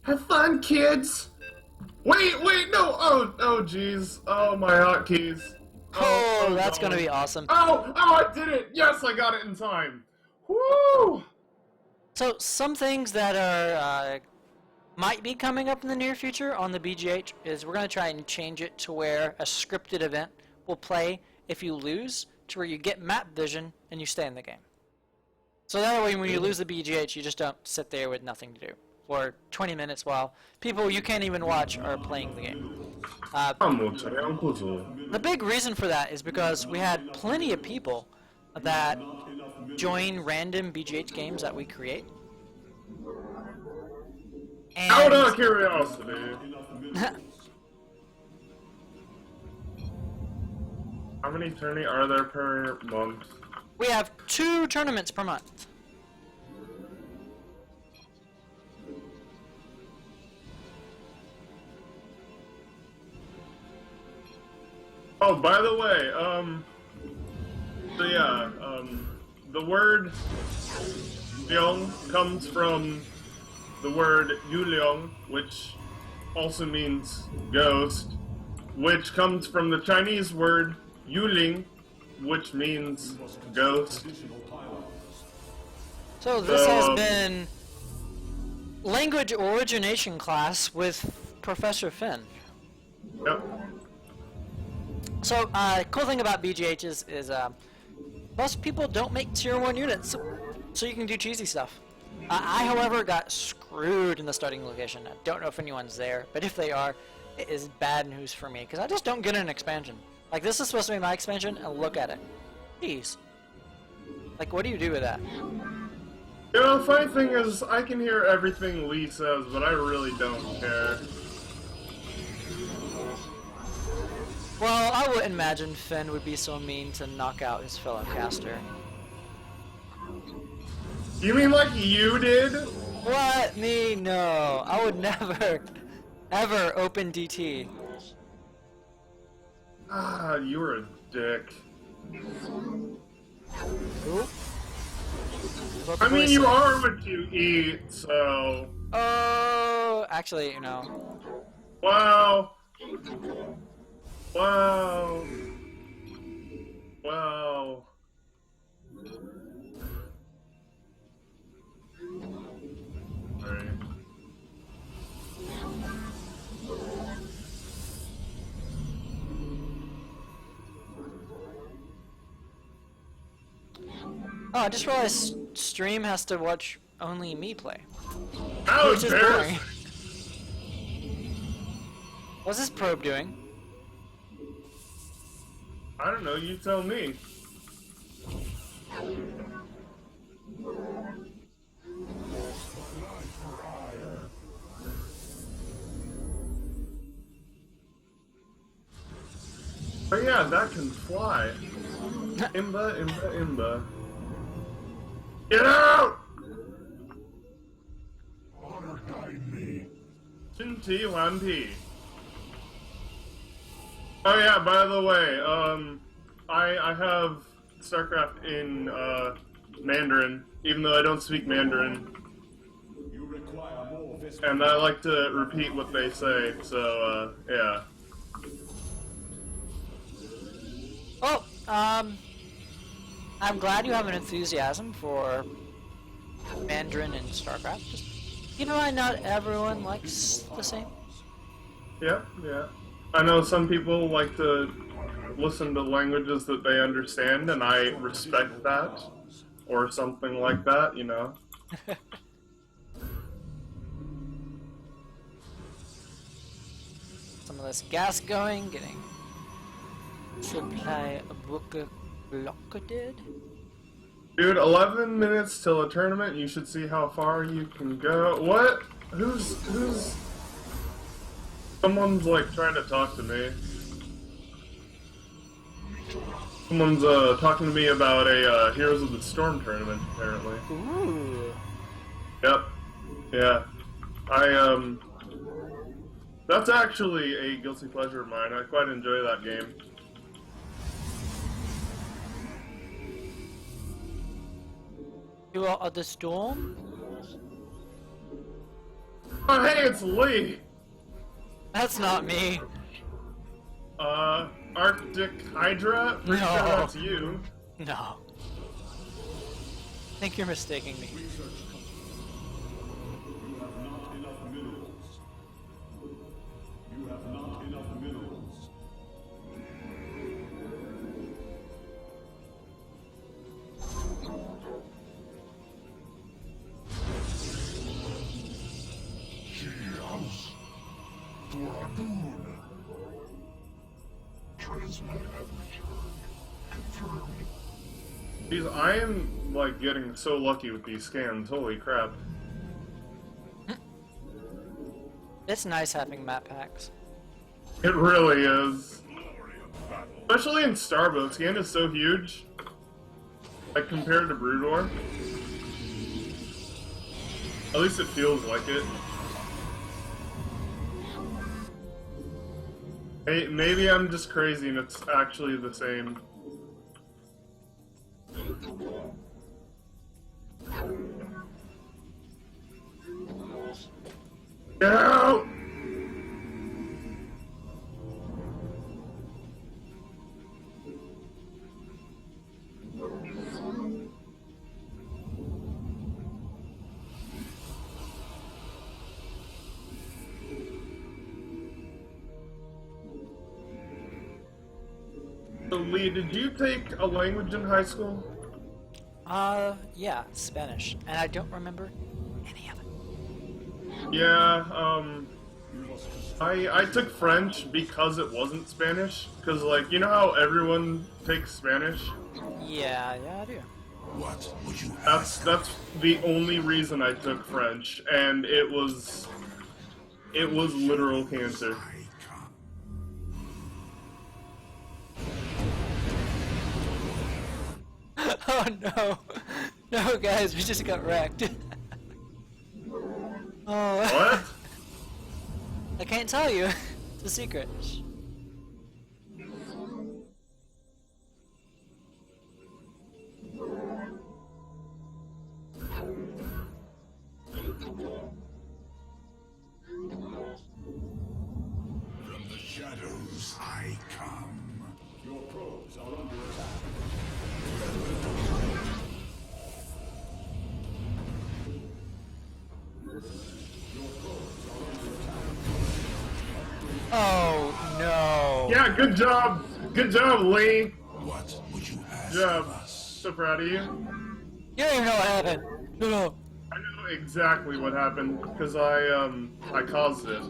Have fun, kids! Wait, no! Oh, jeez. Oh, my hotkeys. Oh, that's gonna be awesome. Oh, I did it! Yes, I got it in time! Woo! So, some things that are, might be coming up in the near future on the BGH is we're gonna try and change it to where a scripted event will play if you lose, to where you get map vision and you stay in the game. So that way when you lose the BGH, you just don't sit there with nothing to do for 20 minutes while people you can't even watch are playing the game. The big reason for that is because we had plenty of people that join random BGH games that we create. And out of curiosity. How many tourneys are there per month? We have 2 tournaments per month. Oh, by the way, the word Liang comes from the word Yuliang, which also means ghost, which comes from the Chinese word Yuling, which means ghost. So this has been language origination class with Professor Finn. Yep. So, cool thing about BGHs is most people don't make tier 1 units, so you can do cheesy stuff. I, however, got screwed in the starting location. I don't know if anyone's there, but if they are, it is bad news for me, because I just don't get an expansion. Like, this is supposed to be my expansion, and look at it. Jeez. Like, what do you do with that? You know, the funny thing is, I can hear everything Lee says, but I really don't care. Well, I wouldn't imagine Finn would be so mean to knock out his fellow caster. You mean like you did? What? Me? No. I would never, ever open DT. Ah, you were a dick. Ooh. I mean, you are what you eat, so... Oh, actually, you know. Wow. Wow. Wow. Alright. Oh, I just realized stream has to watch only me play. How Which is boring. embarrassing! What's this probe doing? I don't know, you tell me. But yeah, that can fly. Imba, imba, imba. Get out! Honor guide me. Shinti Wanpi. Oh yeah, by the way, I have StarCraft in, Mandarin, even though I don't speak Mandarin. You require more And I like to repeat what they say, so, yeah. Oh, I'm glad you have an enthusiasm for Mandarin and StarCraft. Just keep in mind, not everyone likes the same. Yeah, yeah. I know some people like to listen to languages that they understand, and I respect that. Or something like that, you know. Some of this gas going, getting supply blocketed. Dude, 11 minutes till a tournament, you should see how far you can go. What? Who's... Someone's, like, trying to talk to me. Someone's, talking to me about a, Heroes of the Storm tournament, apparently. Ooh. Yep. Yeah. That's actually a guilty pleasure of mine. I quite enjoy that game. You are the storm? Oh, hey, it's Lee! That's not me. Arctic Hydra? Pretty No. sure that's you. No. I think you're mistaking me. You have not enough minerals. House. Duradoon. Transmit have returned. Confirmed. Jeez, I am, like, getting so lucky with these scans. Holy crap. It's nice having map packs. It really is. Especially in Starboat. Scan is so huge. Like, compared to Brood War. At least it feels like it. Hey, maybe I'm just crazy and it's actually the same. Get out! So, Lee, did you take a language in high school? Yeah, Spanish. And I don't remember any of it. Yeah, I took French because it wasn't Spanish. Because, like, you know how everyone takes Spanish? Yeah, I do. What would you have? That's the only reason I took French, and it was literal cancer. I come. Oh no. No, guys, we just got wrecked. Oh. What? I can't tell you. It's a secret. From the shadows I come. Your probes are under attack. Oh no. Yeah, good job! Good job, Lee! What would you ask Good job. of us? So proud of you. You don't even know what happened. Shut up. I know exactly what happened, because I caused it.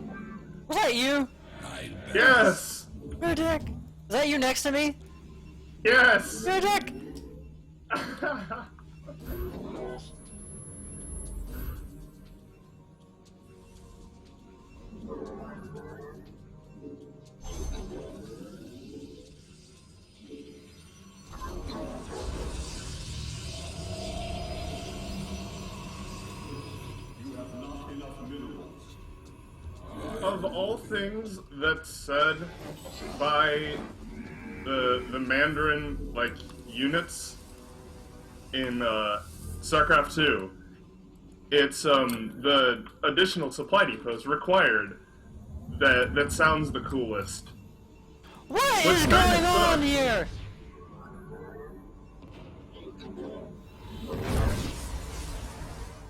Was that you? I Yes! You're a dick. Is that you next to me? Yes! You're a dick. You have not enough minerals. Of all things that's said by the Mandarin like units in StarCraft 2, it's the additional supply depots required that sounds the coolest. What What's is kinda going on sucks. here?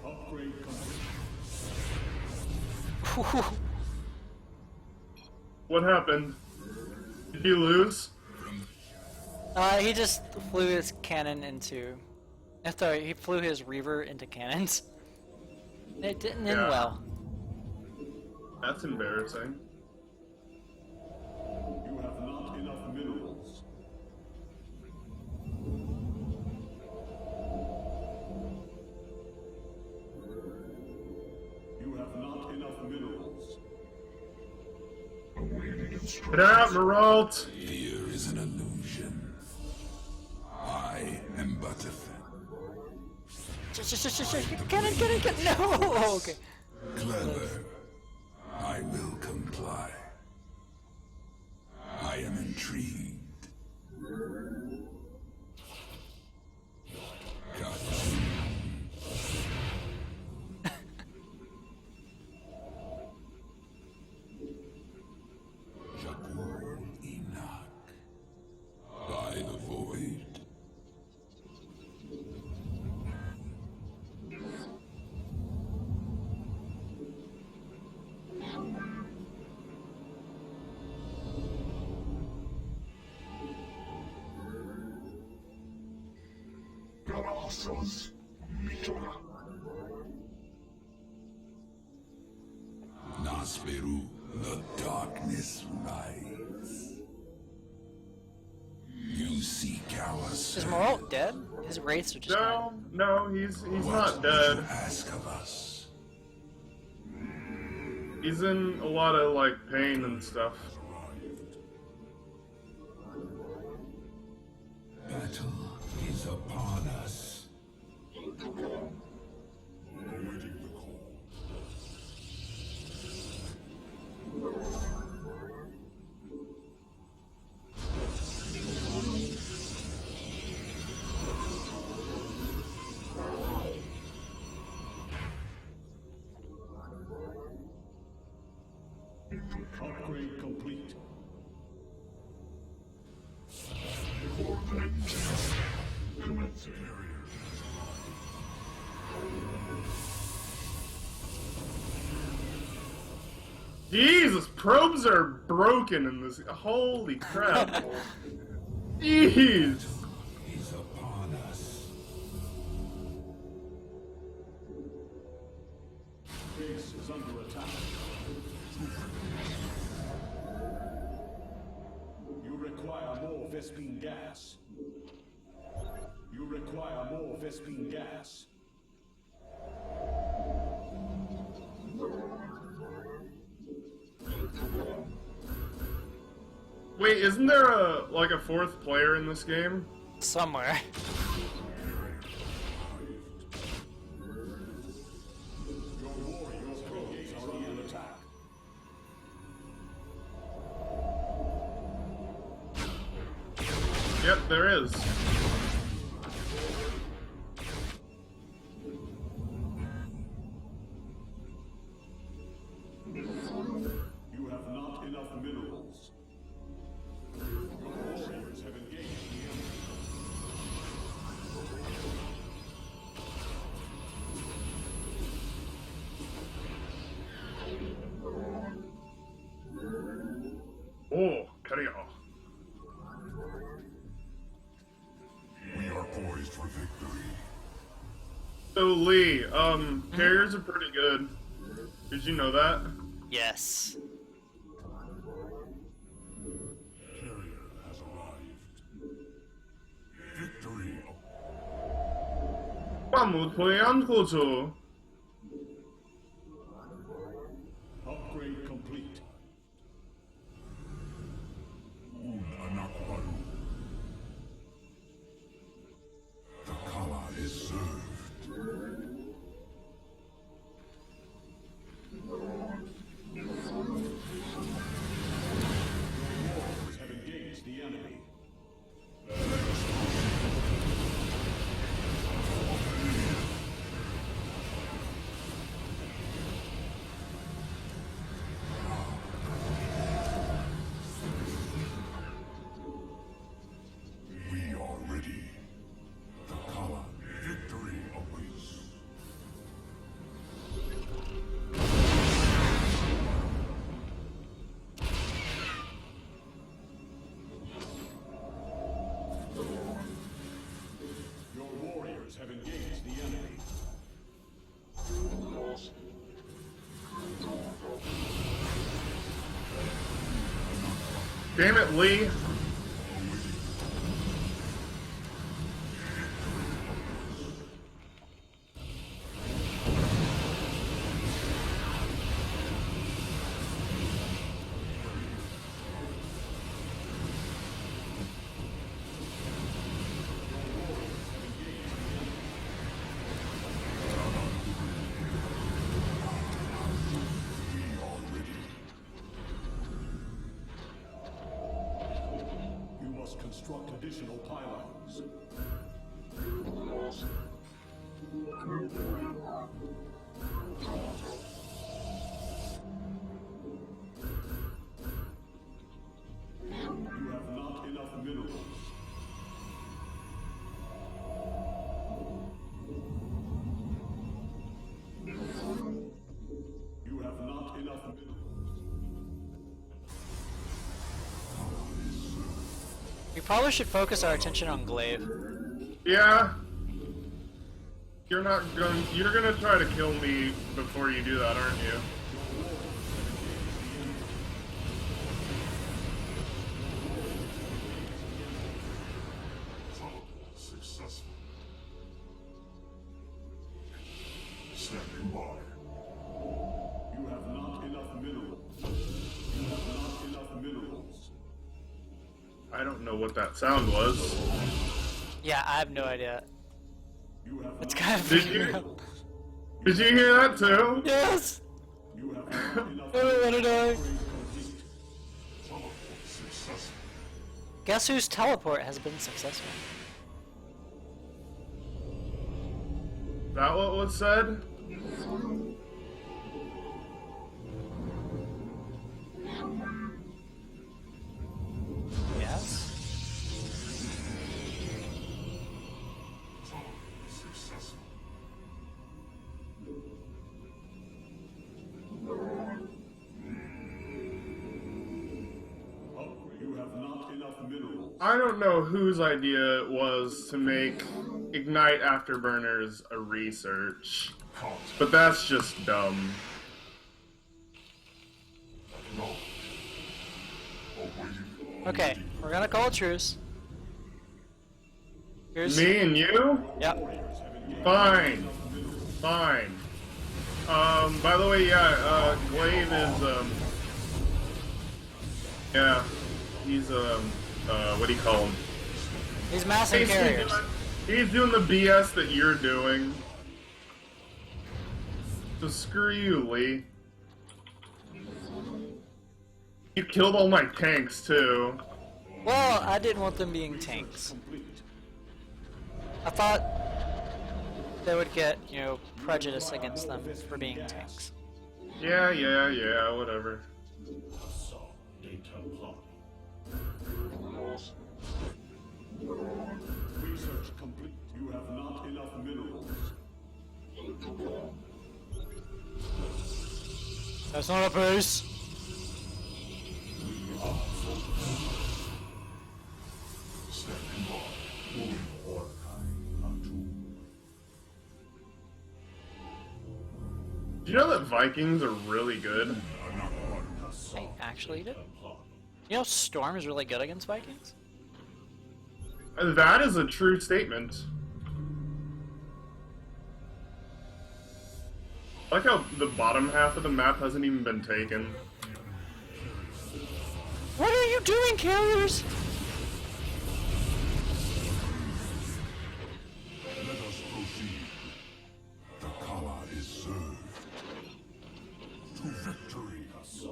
Upgrade complete. What happened? Did you lose? He just flew his cannon into. Sorry, he flew his Reaver into cannons. It didn't end Yeah. well. That's embarrassing. You have not enough minerals. You have not enough minerals. Awaiting instructions. Get out, Myrault! Fear is an illusion. I am but a Cannon! No! Okay. Clever. I will comply. I am intrigued. Got you. Jakul Enoch. By the void. Galactus Mitra. NASBL, the darkness rise. You seek our Is strength. Myrault dead? His wraiths are just No, he's What not would dead. you ask of us? He's in a lot of like pain and stuff. Battle is upon us. Awaiting the call. Upgrade complete. Jesus, probes are broken in this. Holy crap. Jeez. Is upon us. Base is under attack. You require more Vespine gas. You require more Vespine gas. Wait, isn't there a fourth player in this game? Somewhere. Your warriors probes are under attack. Yep, there is. You have not enough minerals. Your warriors have engaged the enemy. Oh, carry on. We are poised for victory. So Lee, carriers are pretty good. Did you know that? Yes. Carrier has arrived. Victory. Vamos, peleando. Upgrade complete. Un anakbaru. The Kala is served. Warriors have engaged the enemy. We are ready. The Kala victory awaits. Your warriors have engaged the enemy. Damn it, Lee. You must construct additional pylons. You have not enough minerals. You have not enough minerals. We probably should focus our attention on Glave. Yeah. You're gonna try to kill me before you do that, aren't you? Successful. Standing by. You have not enough minerals. You have not enough minerals. I don't know what that sound was. Yeah, I have no idea. You have It's not kind of Did you? Did you hear that too? Yes! You have not enough I don't want to die. complete. Successful. Guess whose teleport has been successful? Is that what was said? I don't know whose idea it was to make Ignite Afterburners a research, but that's just dumb. Okay, we're gonna call a truce. Here's Me and you? Yep. Fine. Fine. By the way, yeah, Glave is, yeah, he's, what do you call him? He's massing carriers. He's doing the BS that you're doing. So screw you, Lee. You killed all my tanks, too. Well, I didn't want them being tanks. I thought they would get, you know, prejudice against them for being tanks. Yeah, whatever. Research complete. You have not enough minerals. That's not a boost. Do you know that Vikings are really good? I actually did. You know, Storm is really good against Vikings. That is a true statement. I like how the bottom half of the map hasn't even been taken. What are you doing, carriers? Let us proceed. The Kala is served. To victory. Let's see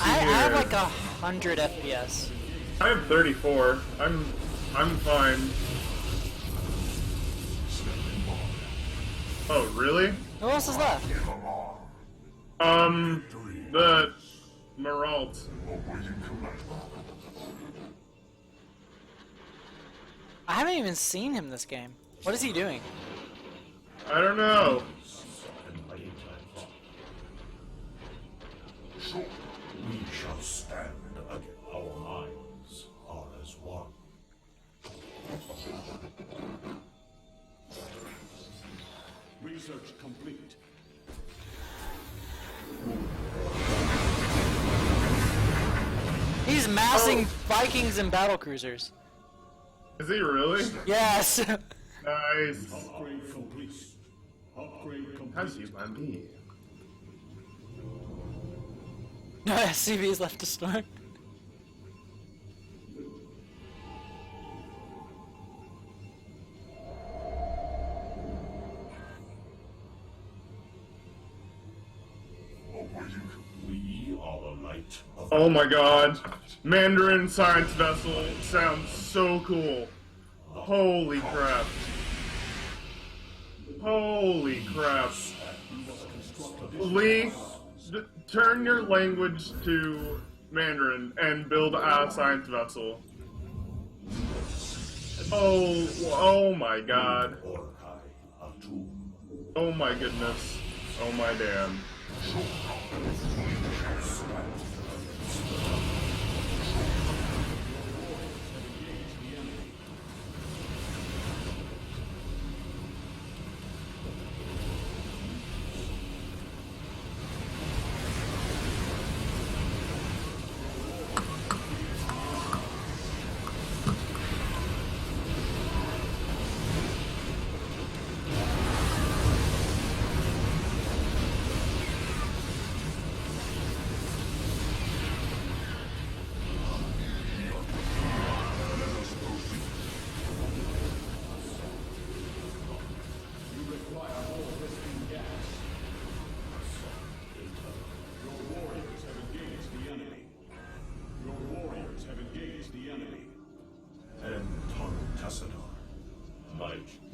I have here. like 100 FPS. I have 34. I'm fine. Oh, really? Who else is left? The Myrault. I haven't even seen him this game. What is he doing? I don't know. We shall stand again. Our minds are as one. Research complete. He's massing Vikings and battlecruisers. Is he really? Yes. Nice. Upgrade complete. Upgrade complete. How's you, Bundy? No, SCV's left to storm. We are the light of Oh my god. Mandarin Science Vessel sounds so cool. Holy crap. Holy crap. Lee, turn your language to Mandarin and build a science vessel. Oh my god. Oh my goodness. Oh my damn.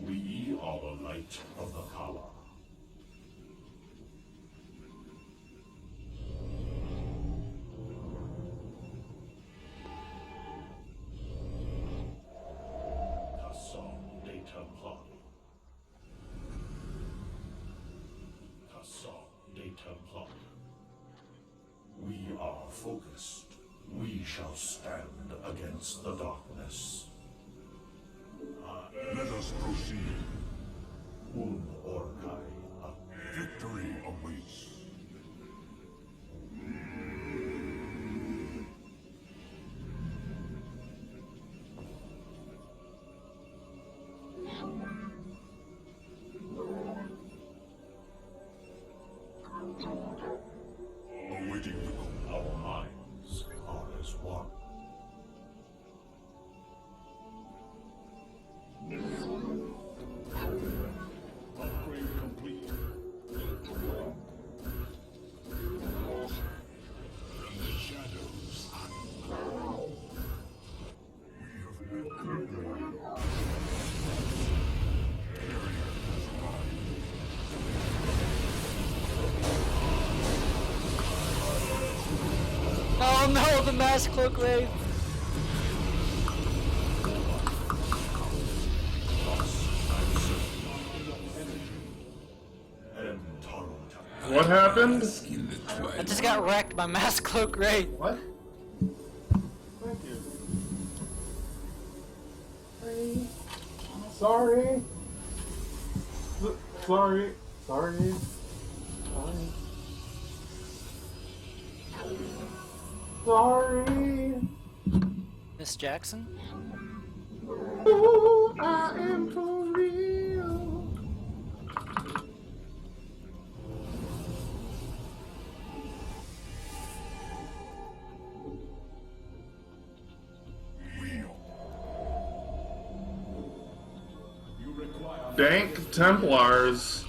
We are the light of the Kala. Kasson data plot. Kasson data plot. We are focused. shall stand against the darkness. Let us proceed. Un Orkai, victory awaits. Awaiting the call. Our minds are as one. Upgrade complete. From the shadows. Oh no, the mass cloak Glave! What happened? I just got wrecked by mass cloak Glave. What? Thank you. Sorry. Sorry. Sorry. Sorry. Miss Jackson? Oh, I am for real. Dank Templars.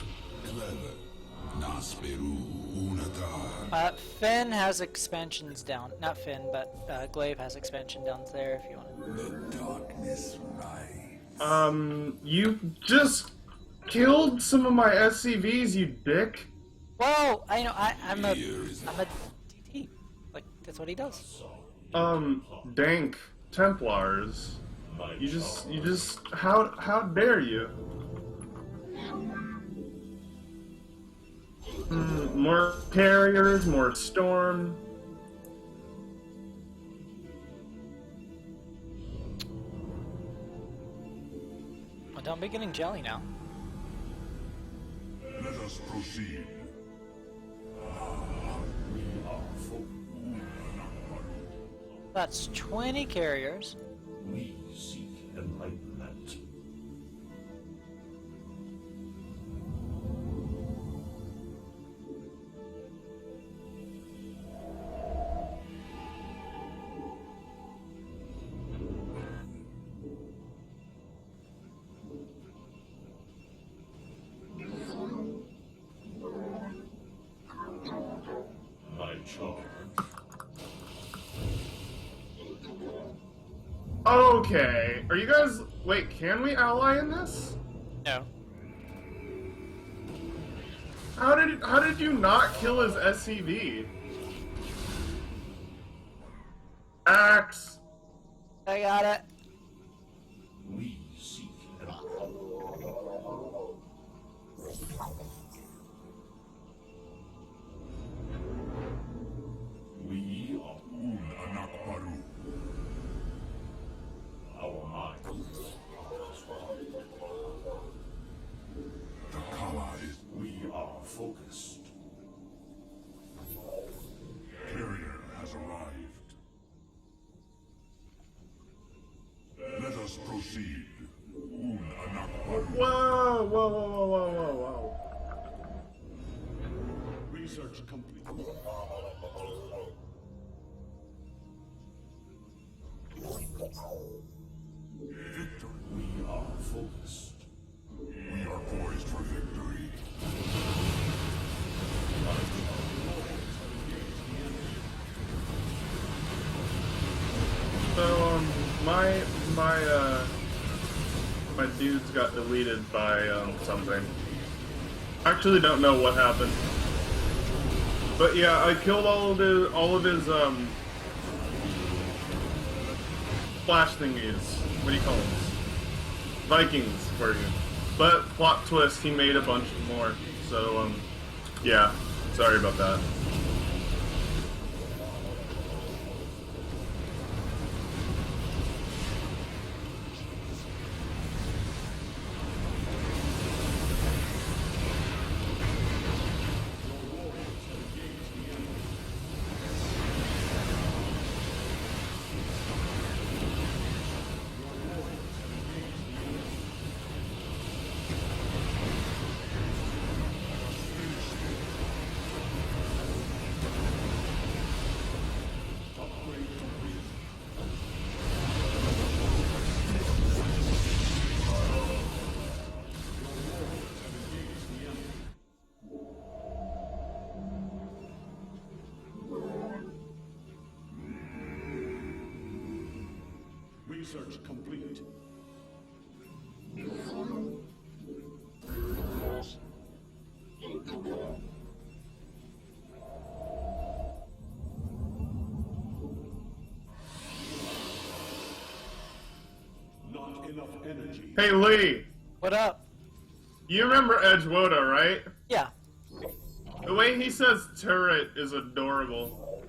Finn has expansions down. Not Finn, but Glaive has expansion down there if you want to. The darkness rides. You just killed some of my SCVs, you dick. Whoa! I know. I'm a DT. Like that's what he does. Dank Templars. You just, how dare you? More carriers, more storm. Well, don't be getting jelly now. Let us proceed. That's 20 carriers. We seek enlightenment. My charge. Okay, are you guys... Wait, can we ally in this? No. How did you not kill his SCV? Axe! I got it. We seek enlightenment. We are Un Anakbaru. Our minds are the Kala is. We are focused. Carrier has arrived. Let us proceed. Un Anakbaru. Whoa, whoa, whoa, whoa, whoa, whoa, whoa. Research complete. Victory. We are focused. We are poised for victory. So, my dudes got deleted by, something. I actually don't know what happened. But yeah, I killed all of his, flash thingies. What do you call them? Vikings version. But, plot twist, he made a bunch more. So, yeah. Sorry about that. Research complete. Not enough energy. Hey Lee, What up? you remember Edgewoda, right? Yeah. The way he says turret is adorable.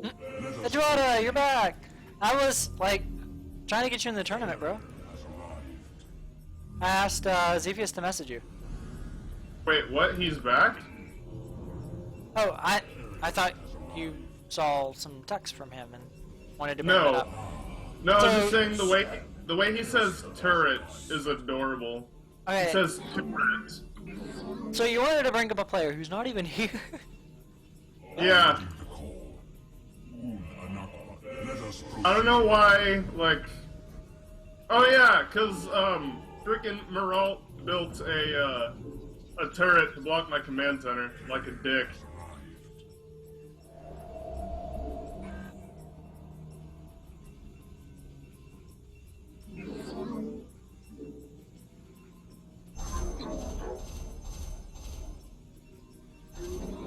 Edgewater, you're back! I was, like, trying to get you in the tournament, bro. I asked Zephyus to message you. Wait, what? He's back? Oh, I thought you saw some text from him and wanted to bring that No. up. No, I was So- just saying the way he says turret is adorable. Okay, He says turret. so you wanted to bring up a player who's not even here. Yeah. I don't know why, like... Oh yeah, cause, frickin' Myrault built a turret to block my command center, like a dick.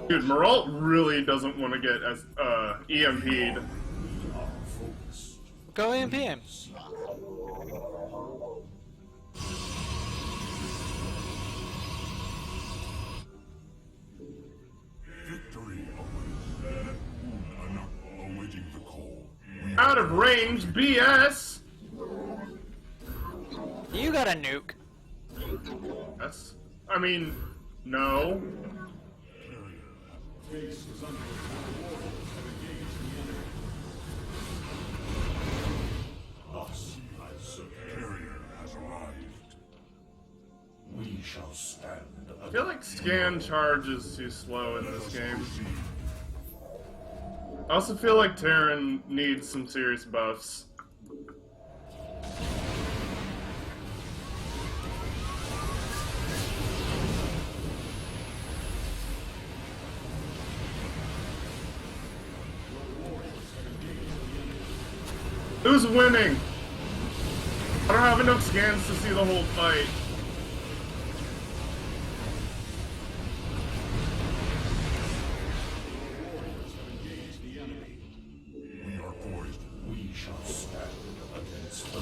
Dude, Myrault really doesn't want to get as EMP'd. Go in PM. Victory awaiting the call. Out of range, BS! You got a nuke. That's... I mean, no. Thus, as carrier has arrived. We shall stand. I feel like scan charge is too slow in this game. I also feel like Terran needs some serious buffs. Who's winning? I don't have enough scans to see the whole fight. We are poised. We shall stand against the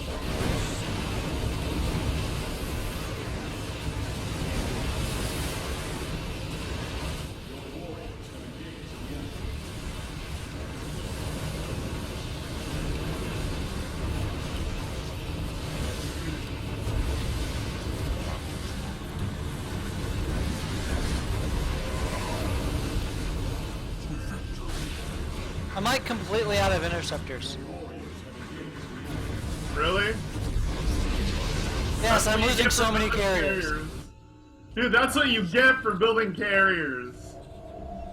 I might completely out of interceptors. Really? Yes, I'm What you losing get so for many building carriers. Dude, that's what you get for building carriers.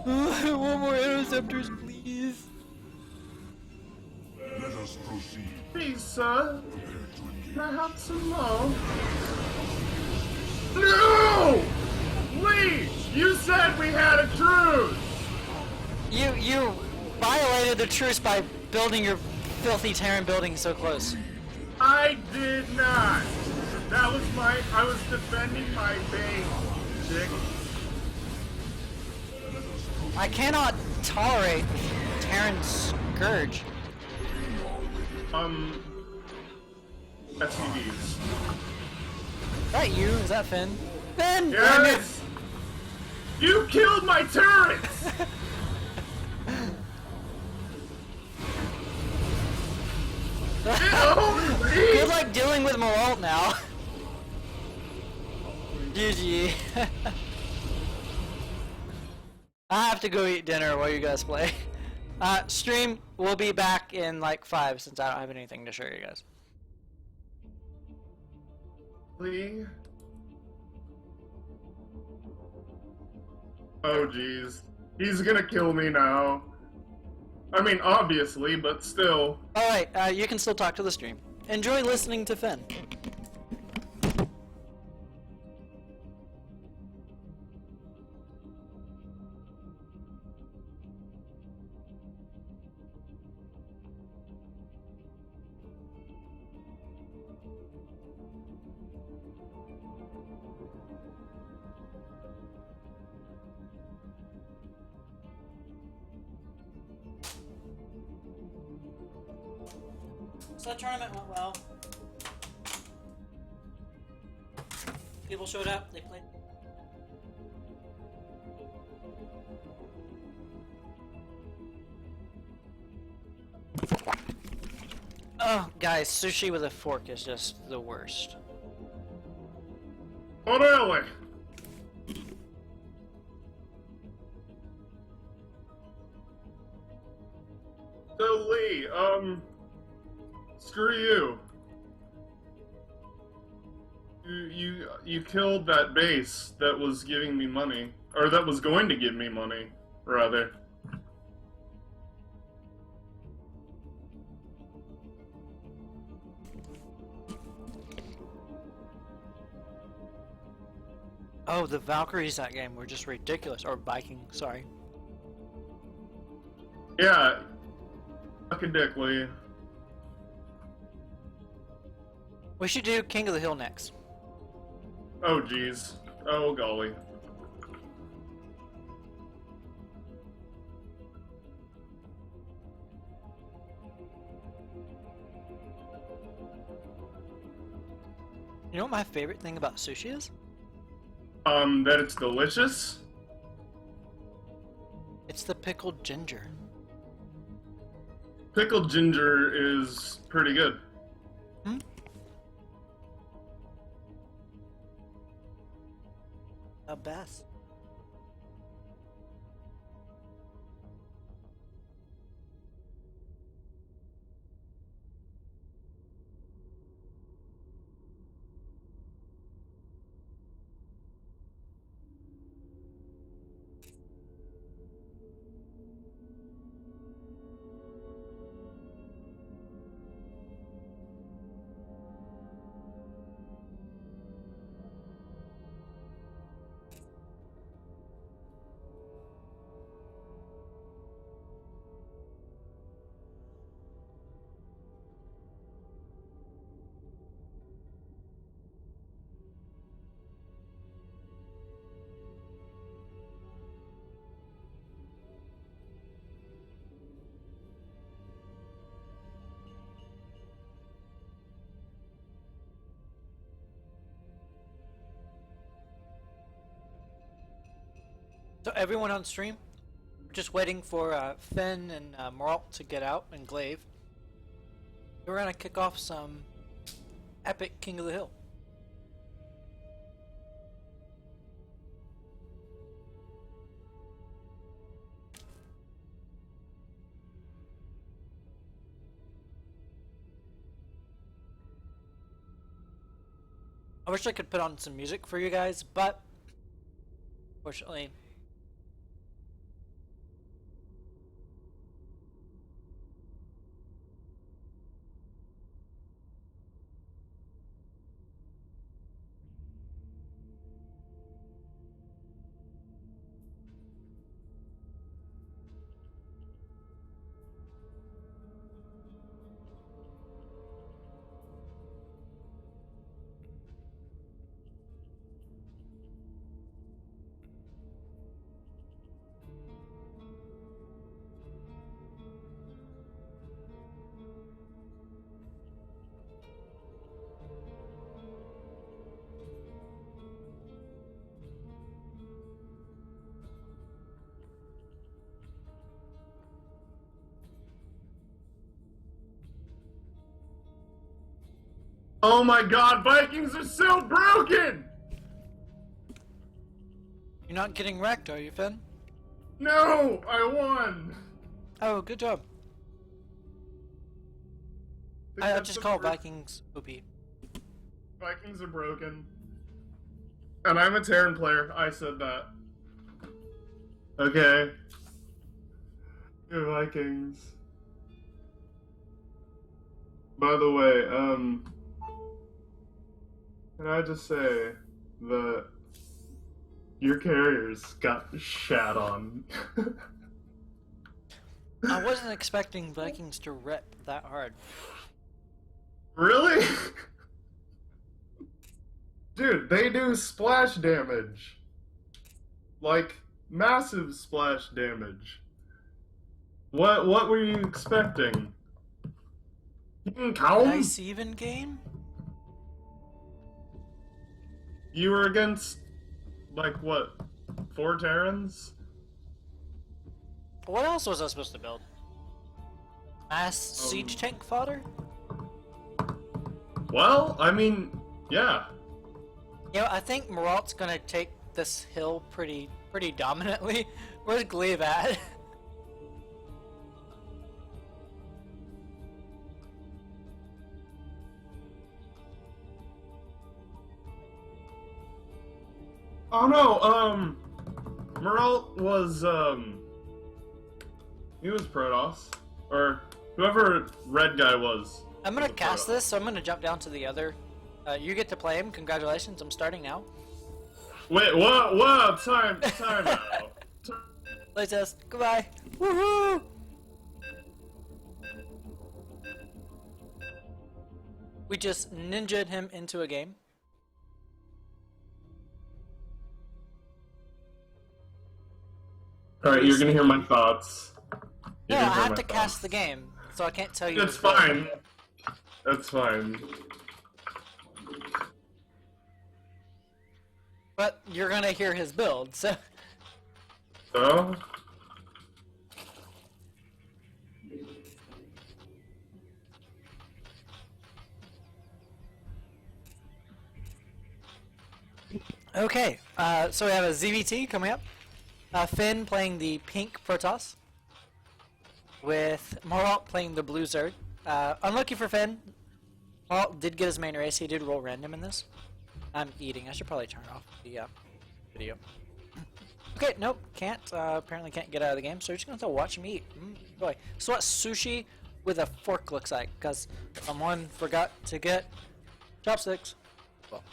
I want more interceptors, please. Let us proceed. Please, sir. Can I have some more? No! Lee! You said we had a truce! You violated the truce by building your filthy Terran building so close. I did not! That was I was defending my base, dick. I cannot tolerate Terran Scourge. SCVs. Is that you? Is that Finn? Finn! Damn it! Yes! You killed my turrets! Good luck dealing with Myrault now. GG. I have to go eat dinner while you guys play. Stream will be back in like 5 since I don't have anything to show you guys. Lee? Oh jeez. He's gonna kill me now. I mean, obviously, but still. Alright, you can still talk to the stream. Enjoy listening to Finn. So that tournament went well. People showed up, they played. Oh, guys, sushi with a fork is just the worst. Oh, really? So, Lee, screw you. You killed that base that was giving me money, or that was going to give me money, rather. Oh, the Valkyries that game were just ridiculous. Or Viking, sorry. Yeah. Fucking dick, Lee. We should do King of the Hill next. Oh, jeez. Oh, golly. You know what my favorite thing about sushi is? That it's delicious? It's the pickled ginger. Pickled ginger is pretty good. Hmm? The best. So everyone on stream, we're just waiting for Finn and Myrault to get out, and Glave. We're gonna kick off some epic King of the Hill. I wish I could put on some music for you guys, but unfortunately, Oh my god, Vikings are so broken! you're not getting wrecked, are you, Finn? No! I won! Oh, good job. I That's just the call first- Vikings OP. Vikings are broken. And I'm a Terran player, I said that. Okay. You're Vikings. By the way, can I just say that your carriers got shat on? I wasn't expecting Vikings to rip that hard. Really? Dude, they do splash damage. Like, massive splash damage. What were you expecting? Nice even game. You were against, like, what, 4 Terrans? What else was I supposed to build? Mass siege tank fodder? Well, I mean, yeah. You know, I think Myrault's gonna take this hill pretty dominantly. Where's Glave at? Oh no, Myrault was, he was Protoss. Or whoever red guy was. I'm gonna cast this, so I'm gonna jump down to the other. You get to play him. Congratulations, I'm starting now. Wait, what? Time out. Playtest. Goodbye. Woohoo! We just ninja'd him into a game. Alright, you're gonna hear my thoughts. No, I have to cast the game, so I can't tell you. That's fine. That's fine. But you're gonna hear his build, so. So? Okay, so we have a ZVT coming up. Finn playing the pink Protoss, with Myrault playing the blue Zerg. Unlucky for Finn, Myrault did get his main race. He did roll random in this. I'm eating. I should probably turn off the video. Okay, nope, can't. Apparently can't get out of the game, so we're just gonna have to watch him eat. Boy, so what sushi with a fork looks like, because someone forgot to get chopsticks. Well.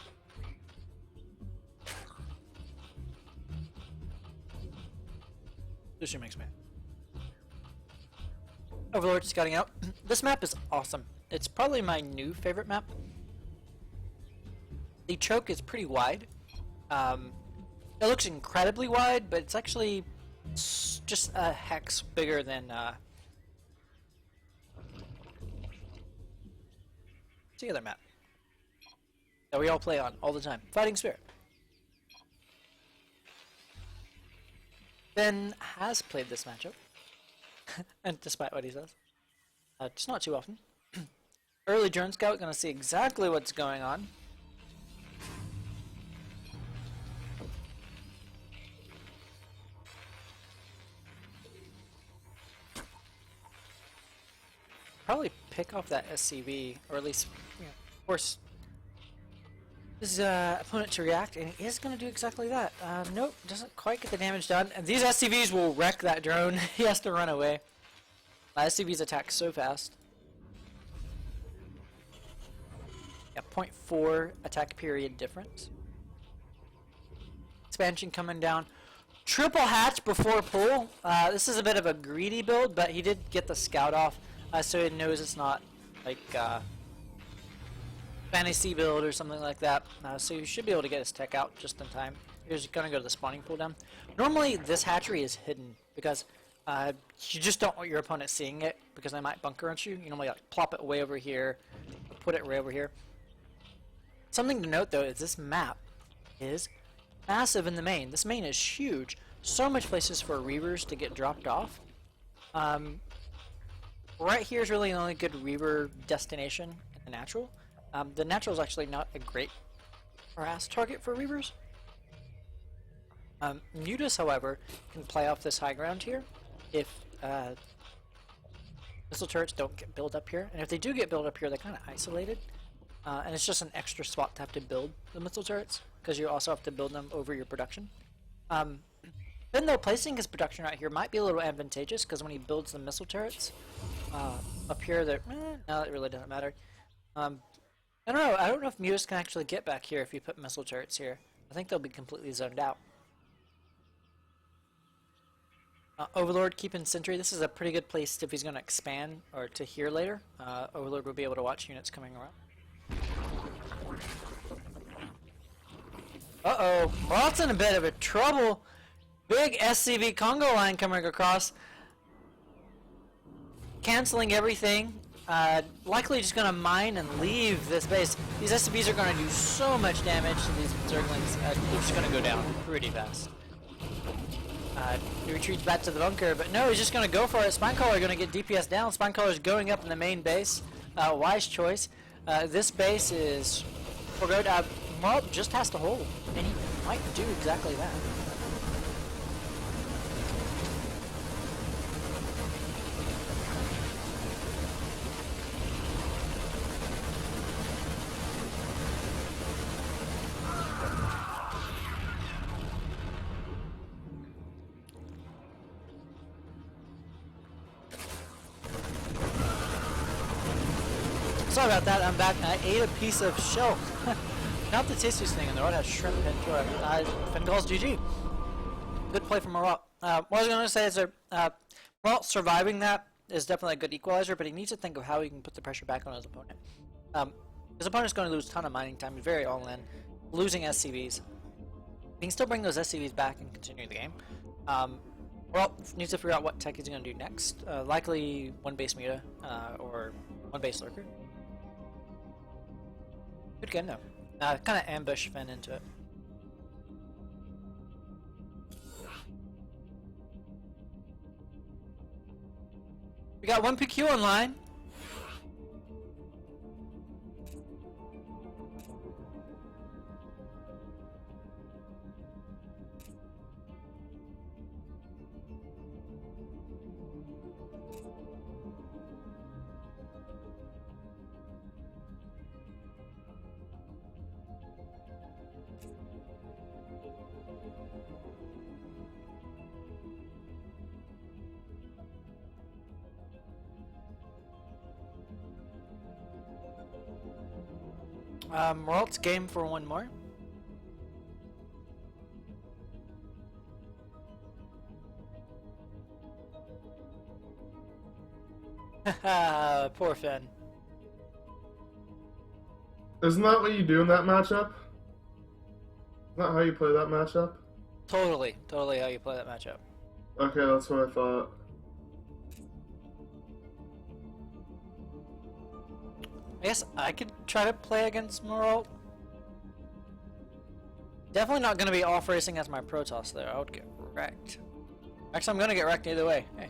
Sushi makes me. Overlord scouting out. This map is awesome. It's probably my new favorite map. The choke is pretty wide. It looks incredibly wide, but it's actually just a hex bigger than the other map that we all play on all the time. Fighting Spirit. Ben has played this matchup, and despite what he says, just not too often. Early drone scout, gonna see exactly what's going on. Probably pick off that SCV, or at least, force his opponent to react, and he is going to do exactly that. Nope, doesn't quite get the damage done. And these SCVs will wreck that drone. He has to run away. SCVs attack so fast. Yeah, 0.4 attack period difference. Expansion coming down. Triple hatch before pull. This is a bit of a greedy build, but he did get the scout off, so he knows it's not like fantasy build or something like that. So you should be able to get his tech out just in time. You're just gonna go to the spawning pool down. Normally this hatchery is hidden because you just don't want your opponent seeing it because they might bunker on you. You normally like plop it way over here, or put it way over here. Something to note though is this map is massive in the main. This main is huge. So much places for Reavers to get dropped off. Right here is really the only good Reaver destination in the natural. The natural is actually not a great harass target for Reavers. Mutas, however, can play off this high ground here if missile turrets don't get built up here. And if they do get built up here, they're kind of isolated. And it's just an extra spot to have to build the missile turrets, because you also have to build them over your production. Even though placing his production right here might be a little advantageous, because when he builds the missile turrets up here, no, it really doesn't matter. I don't know. I don't know if Mutas can actually get back here if you put missile turrets here. I think they'll be completely zoned out. Overlord keeping sentry. This is a pretty good place if he's going to expand or to here later. Overlord will be able to watch units coming around. Uh-oh. Myrault's in a bit of a trouble. Big SCV Congo line coming across. Canceling everything. likely just gonna mine and leave this base. These SCVs are gonna do so much damage to these Zerglings. They're just gonna go down pretty fast. He retreats back to the bunker, but no, he's just gonna go for it. Spinecaller gonna get DPS down. Spinecaller's going up in the main base. Wise choice. This base is forgoed. Myrault just has to hold, and he might do exactly that. Sorry about that, I'm back. I ate a piece of shell. Not the tastiest thing in the world, has shrimp into it. Fengal's GG. Good play from Myrault. What I was going to say is that Myrault surviving that is definitely a good equalizer, but he needs to think of how he can put the pressure back on his opponent. His opponent's going to lose a ton of mining time, he's very all in, losing SCVs. He can still bring those SCVs back and continue the game. Myrault needs to figure out what tech he's going to do next. Likely one base Muta or one base Lurker. Good game though. Kind of ambush Fen into it. We got one PQ online. Myrault's game for one more. Haha, poor Fen. Isn't that what you do in that matchup? Isn't that how you play that matchup? Totally how you play that matchup. Okay, that's what I thought. I guess I could try to play against Myrault. Definitely not going to be off racing as my Protoss there. I would get wrecked. Actually, I'm going to get wrecked either way. Hey.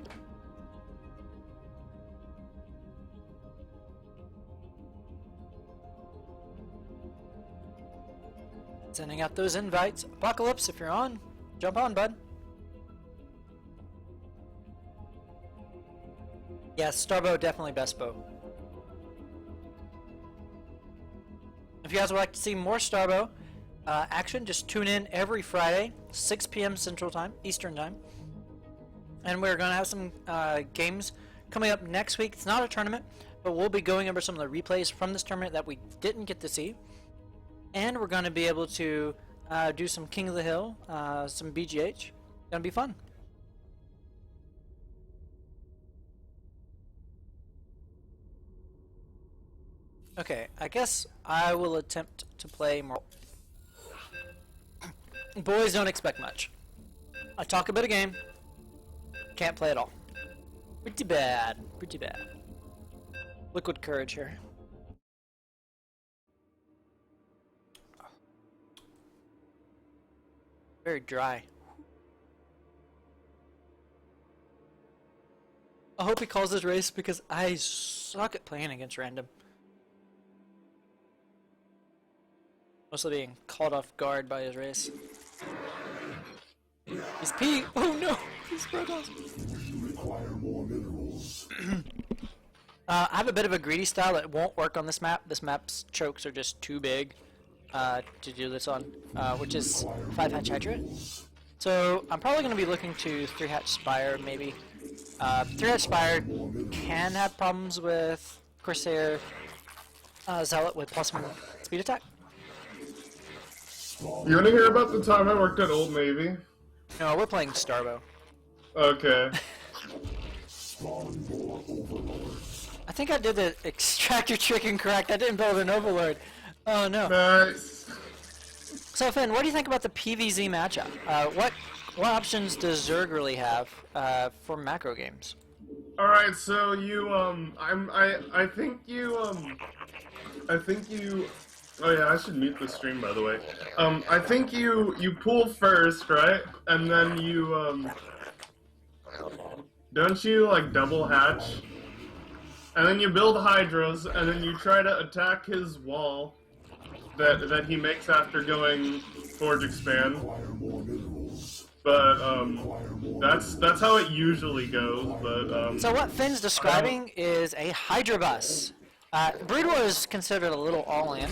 Sending out those invites. Apocalypse, if you're on, jump on, bud. Yeah, Starbow definitely best bow. If you guys would like to see more Starbow action, just tune in every Friday, 6 p.m. Central Time, Eastern Time. And we're going to have some games coming up next week. It's not a tournament, but we'll be going over some of the replays from this tournament that we didn't get to see. And we're going to be able to do some King of the Hill, some BGH. Gonna be fun. Okay, I guess I will attempt to play more. Boys don't expect much. I talk a bit of game, can't play at all. Pretty bad, pretty bad. Liquid courage here. Very dry. I hope he calls this race because I suck at playing against random. Mostly being caught off guard by his race. He's P. Oh no! He's Protoss. We require more minerals. I have a bit of a greedy style that won't work on this map. This map's chokes are just too big to do this on, which is 5-hatch Hydra. So I'm probably going to be looking to 3-hatch Spire, maybe. 3-hatch Spire can have problems with Corsair Zealot with plus 1 speed attack. You wanna hear about the time I worked at Old Navy? No, we're playing Starbow. Okay. I think I did the extractor trick incorrect. I didn't build an Overlord. Oh no. Nice. So Finn, what do you think about the PvZ matchup? What options does Zerg really have for macro games? All right, so you I think you. Oh yeah, I should mute the stream by the way. I think you pull first, right? And then you don't you like double hatch? And then you build hydras, and then you try to attack his wall that he makes after going forge expand. But that's how it usually goes. But So what Finn's describing is a Hydra bus. Brood War is considered a little all-in.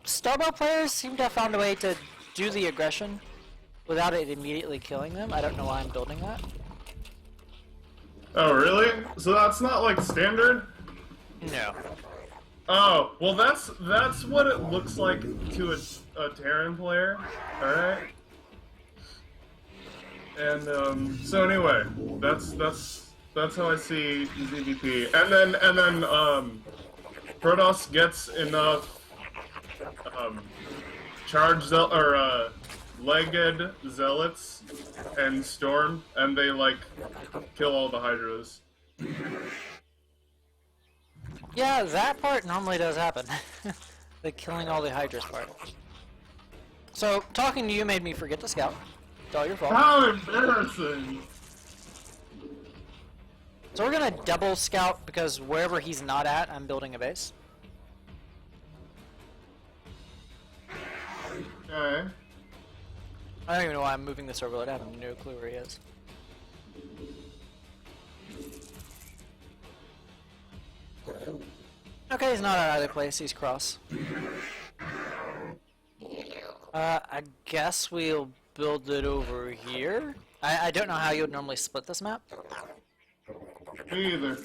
Starbow players seem to have found a way to do the aggression without it immediately killing them. I don't know why I'm building that. Oh really? So that's not like standard? No. Oh well, that's what it looks like to a Terran player. All right. And so anyway, that's how I see ZVP. And then Protoss gets enough legged zealots and storm, and they like kill all the hydras. Yeah, that part normally does happen. The killing all the hydras part. So talking to you made me forget to scout. It's all your fault. How embarrassing! So we're gonna double scout because wherever he's not at, I'm building a base. Okay. I don't even know why I'm moving this overload. I have no clue where he is. Okay, he's not at either place. He's cross. I guess we'll build it over here. I don't know how you would normally split this map. Me either.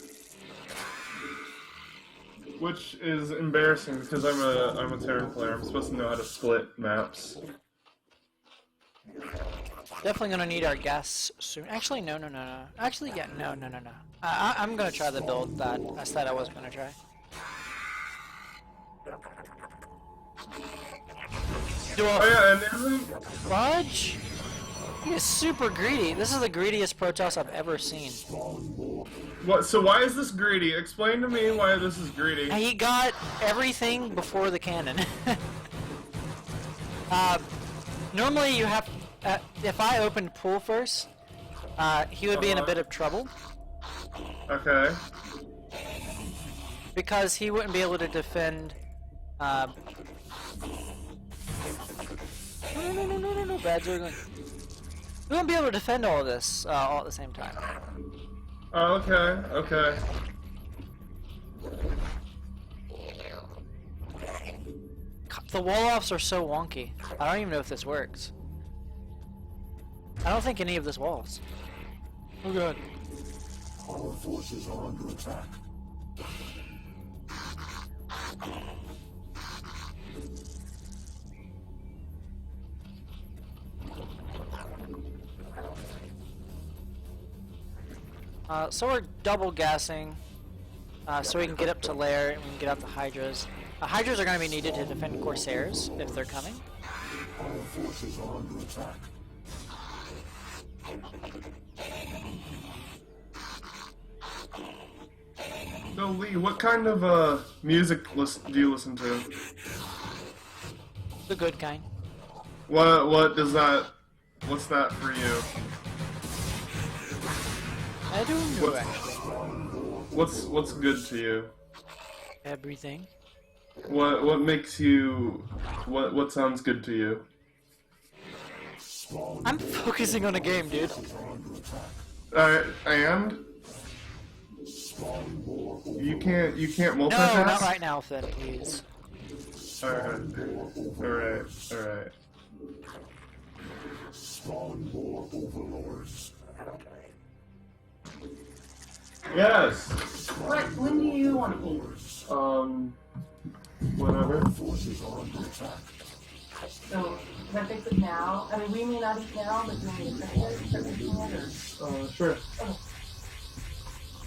Which is embarrassing because I'm a Terran player. I'm supposed to know how to split maps. Definitely gonna need our gas soon. Actually, no. Actually, yeah, no. I'm gonna try the build that I said I was gonna try. Do Oh yeah, and isn't fudge? He is super greedy. This is the greediest Protoss I've ever seen. what? So why is this greedy? Explain to me why this is greedy. He got everything before the cannon. Normally you have, if I opened pool first, he would be in a bit of trouble. Okay. Because he wouldn't be able to defend, no, bad juggling. We won't be able to defend all of this, all at the same time. Oh, okay. The wall-offs are so wonky. I don't even know if this works. I don't think any of this walls. Oh god. Our forces are under attack. So we're double gassing, so we can get up to lair and we can get out the Hydras. Hydras are going to be needed to defend Corsairs if they're coming. Our forces are under attack. So Lee, what kind of music do you listen to? The good kind. What does that? What's that for you? I don't know actually. What's good to you? Everything. What makes you? What sounds good to you? I'm focusing on a game, dude. And you can't No, multitask. not right now, Finn, please. Alright. Spawn more overlords. Yes. When do you want to eat? Whatever. Our forces are under attack. So, can I fix it now? I mean, we may not eat now, but do you want me to fix it? Start fixing it, or? Sure.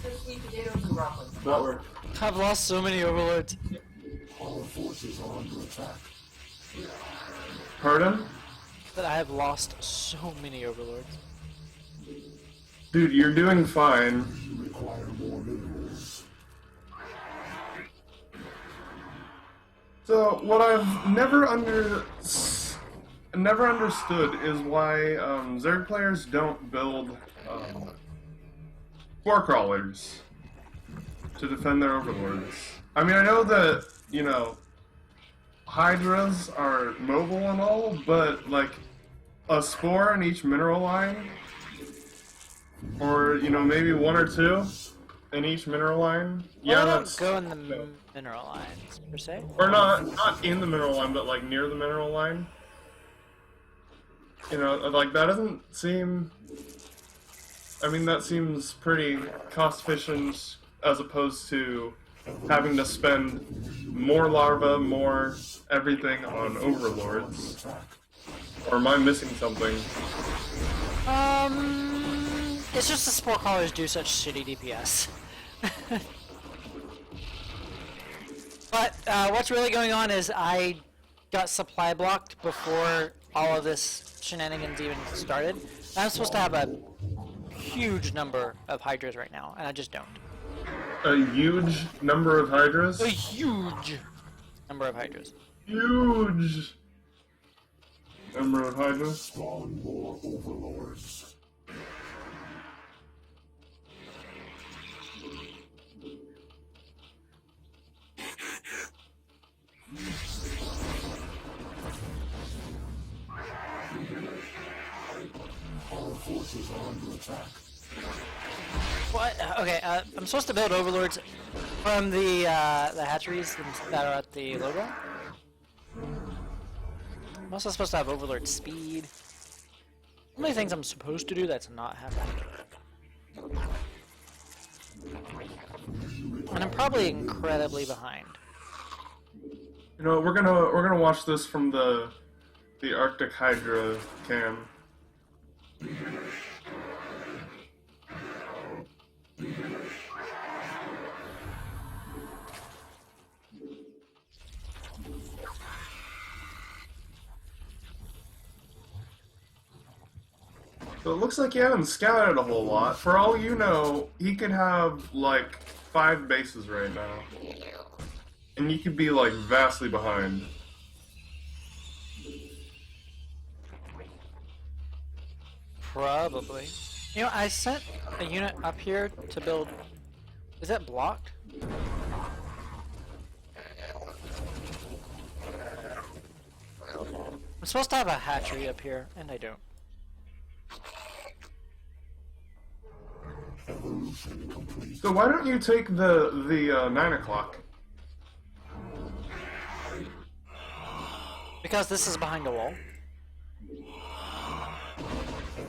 Just sweet potatoes and broccoli. That works. I've lost so many overlords. Our forces are under attack. Pardon? That I have lost so many overlords. Dude, you're doing fine. require more minerals. So what I've never understood is why Zerg players don't build spore crawlers to defend their overlords. I mean, I know that, you know, hydras are mobile and all, but like a spore in each mineral line, or you know, maybe one or two in each mineral line. Well, Yeah, they don't that's go in the mineral lines per se. or not in the mineral line, but like near the mineral line. You know, like that doesn't seem. I mean, that seems pretty cost efficient as opposed to having to spend more larvae, more everything on overlords. Or am I missing something? It's just the spore crawlers do such shitty DPS. But what's really going on is I got supply blocked before all of this shenanigans even started. I'm supposed to have a huge number of hydras right now, and I just don't. A huge number of hydras? A huge number of hydras. Huge number of hydras? Spawn more overlords. Our forces are under attack. What? Okay, I'm supposed to build overlords from the hatcheries that are at the logo. I'm also supposed to have overlord speed. How many things I'm supposed to do that's not happening? And I'm probably incredibly behind. You know, we're gonna watch this from the Arctic Hydra cam. So it looks like he hasn't scouted a whole lot. For all you know, he could have like 5 bases right now. And you could be like vastly behind. Probably. You know, I sent a unit up here to build... Is that blocked? I'm supposed to have a hatchery up here, and I don't. So why don't you take the 9 o'clock? Because this is behind a wall.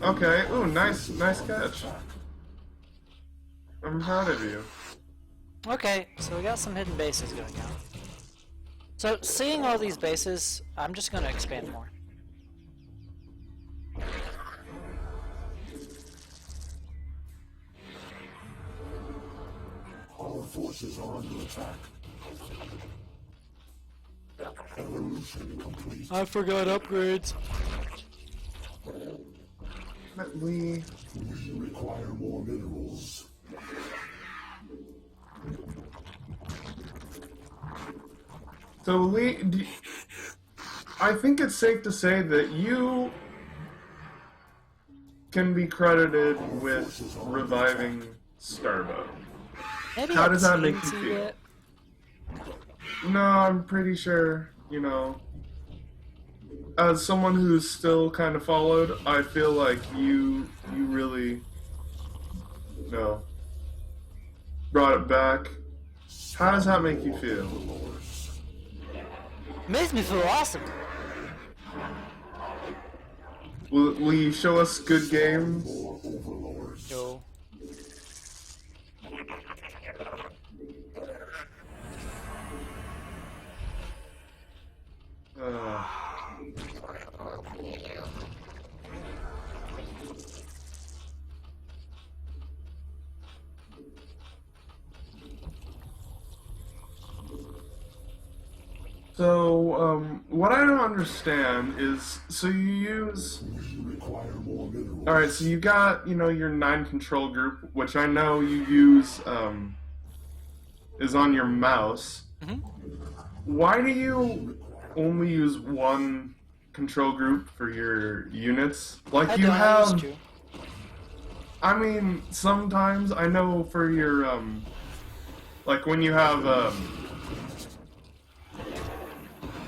Okay. Ooh, nice catch. I'm proud of you. Okay, so we got some hidden bases going on. So, seeing all these bases, I'm just going to expand more. Our forces are under attack. Evolution complete. I forgot upgrades. But we Require more minerals. So Lee, I think it's safe to say that you can be credited with reviving Starbow. Maybe How I does that make you teensy feel? bit. No, I'm pretty sure, you know, as someone who's still kind of followed, I feel like you really, you know, brought it back. How does that make you feel? Makes me feel awesome. Will you show us good games? Yo. So, what I don't understand is, so you use... Alright, so you got, your 9 control group, which I know you use, is on your mouse. Mm-hmm. Why do you only use one control group for your units? Like, you have... I mean, sometimes, I know for your, like, when you have,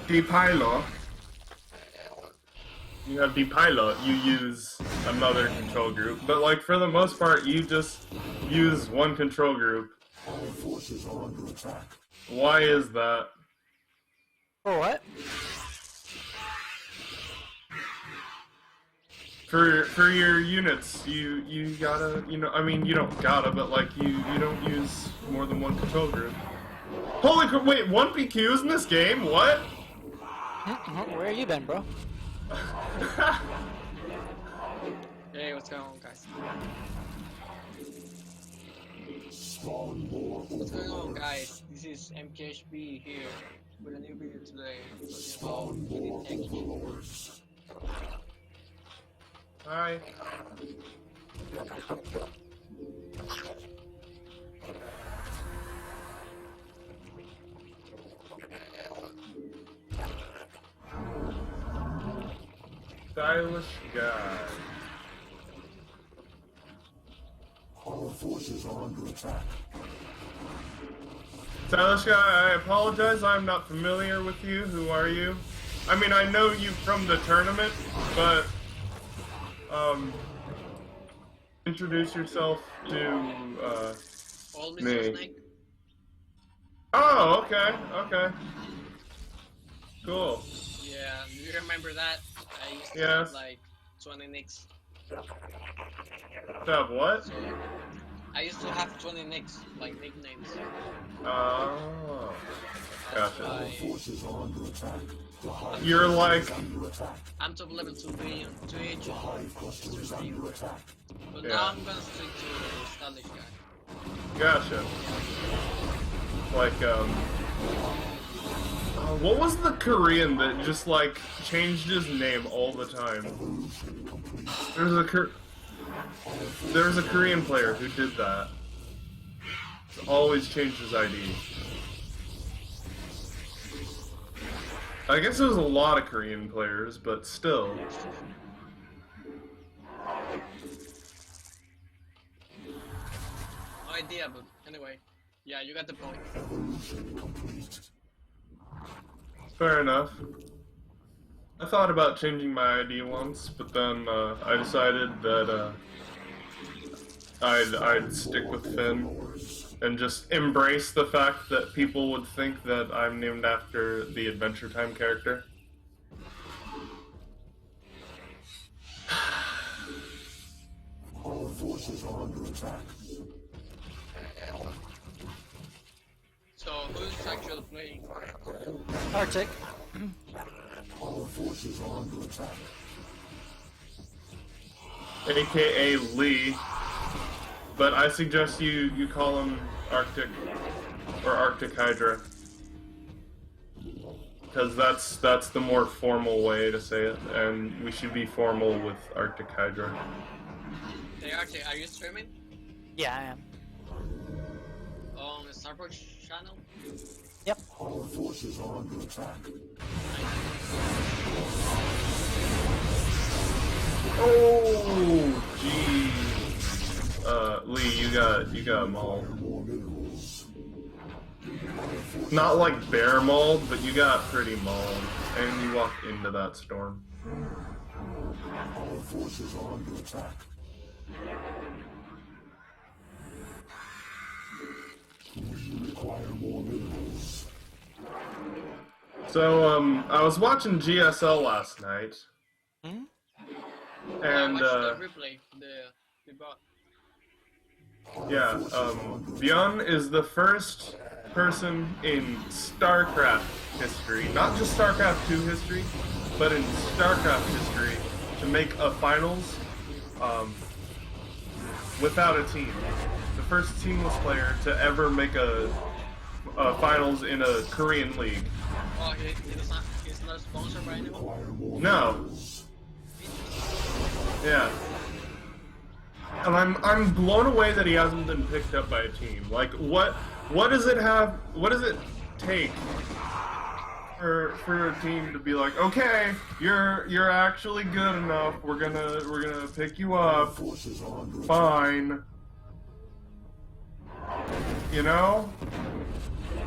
Depilot, you use another control group, but like for the most part, you just use one control group. Our forces are under attack. Why is that? For what? For your units, you gotta, I mean, you don't gotta, but like you don't use more than one control group. Holy crap! Wait, 1 PQs in this game? What? Where you been, bro? Hey, what's going on, guys? What's going on, guys? This is MKHB here with a new video today talking about hidden tech. Hi. Stylish guy. Our forces are under attack. Stylish guy, I apologize, I'm not familiar with you. Who are you? I mean, I know you from the tournament, but, introduce yourself to, All Mr. me. Snake? Oh, okay. Cool. Yeah, do you remember that? I used to Yes. have like 20 nicks. Have what? So, I used to have 20 nicks, like nicknames. Oh. That's Gotcha. why Forces are under attack. The hive You're like, under attack. I'm top level 2 billion, 2 each. The hive cluster is under attack. But Yeah. now I'm gonna stick to the stylish guy. gotcha. Like, what was the Korean that just, like, changed his name all the time? There's a Korean player who did that. Always changed his ID. I guess there was a lot of Korean players, but still. No idea, but anyway. Yeah, you got the point. Fair enough. I thought about changing my ID once, but then I decided that I'd stick with Finn and just embrace the fact that people would think that I'm named after the Adventure Time character. Our forces are under attack. So, who's actually playing? Arctic. Our forces are under attack. AKA Lee, but I suggest you call him Arctic or Arctic Hydra, because that's the more formal way to say it, and we should be formal with Arctic Hydra. Hey, Archie, are you streaming? Yeah, I am. On the Starbucks channel? Yep. Our forces are under attack. Oh, geez. Lee, you got mauled. More minerals. Not like bear mauled, but you got pretty mauled, and you walked into that storm. Our forces are under attack. We require more minerals. So, I was watching GSL last night, Hmm? and, I watched the replay, the bot. yeah, Bjorn is the first person in StarCraft history, not just StarCraft 2 history, but in StarCraft history, to make a finals, without a team. The first teamless player to ever make a finals in a Korean league. Oh, he's not sponsored by anyone? No. Yeah. And I'm blown away that he hasn't been picked up by a team. Like, what does it have? What does it take for a team to be like, okay, you're actually good enough. We're gonna pick you up. Fine. You know?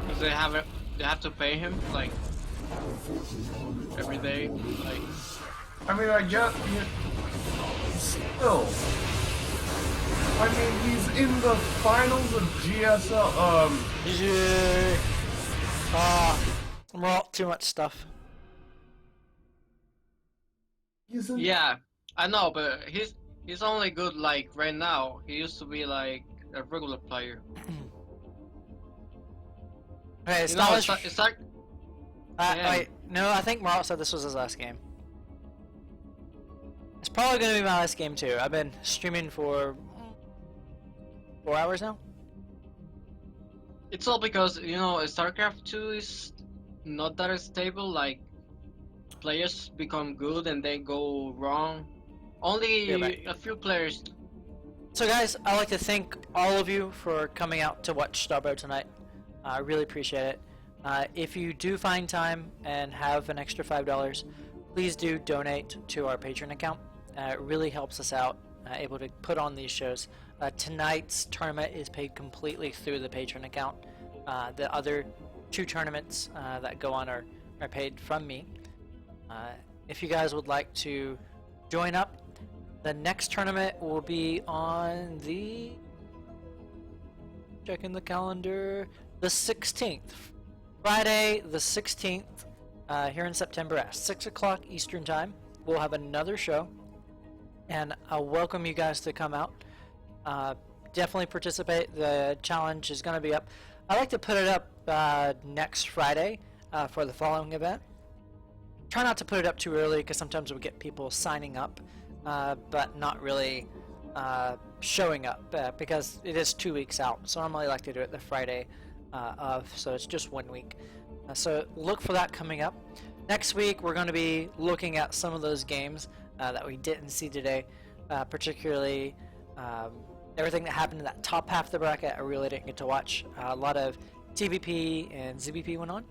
Because they have to pay him like every day. Like, I mean, I get still. I mean, he's in the finals of GSL. Well, too much stuff. He's in. yeah, I know, but he's only good like right now. He used to be like a regular player. Okay, You know, it's like yeah. wait, no, I think Myrault said this was his last game. It's probably gonna be my last game too. I've been streaming for 4 hours now. It's all because, you know, StarCraft 2 is not that stable. Like, players become good and they go wrong. Only Yeah, mate. a few players. So guys, I'd like to thank all of you for coming out to watch Starbow tonight. I really appreciate it. If you do find time and have an extra $5, please do donate to our Patreon account. It really helps us out, able to put on these shows. Tonight's tournament is paid completely through the Patreon account. The other 2 tournaments that go on are paid from me. If you guys would like to join up, the next tournament will be on the... checking the calendar... the 16th. Friday the 16th, here in September at 6 o'clock Eastern Time. We'll have another show. And I'll welcome you guys to come out. Definitely participate. The challenge is going to be up. I like to put it up next Friday for the following event. Try not to put it up too early because sometimes we get people signing up but not really showing up because it is 2 weeks out. So I normally like to do it the Friday so it's just 1 week. So look for that coming up. Next week we're going to be looking at some of those games that we didn't see today, particularly everything that happened in that top half of the bracket. I really didn't get to watch. A lot of TVP and ZBP went on.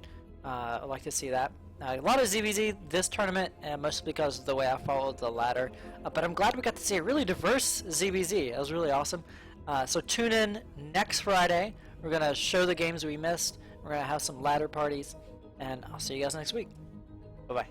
I'd like to see that. A lot of ZBZ this tournament, mostly because of the way I followed the ladder. But I'm glad we got to see a really diverse ZBZ. It was really awesome. So tune in next Friday. We're going to show the games we missed. We're going to have some ladder parties. And I'll see you guys next week. Bye-bye.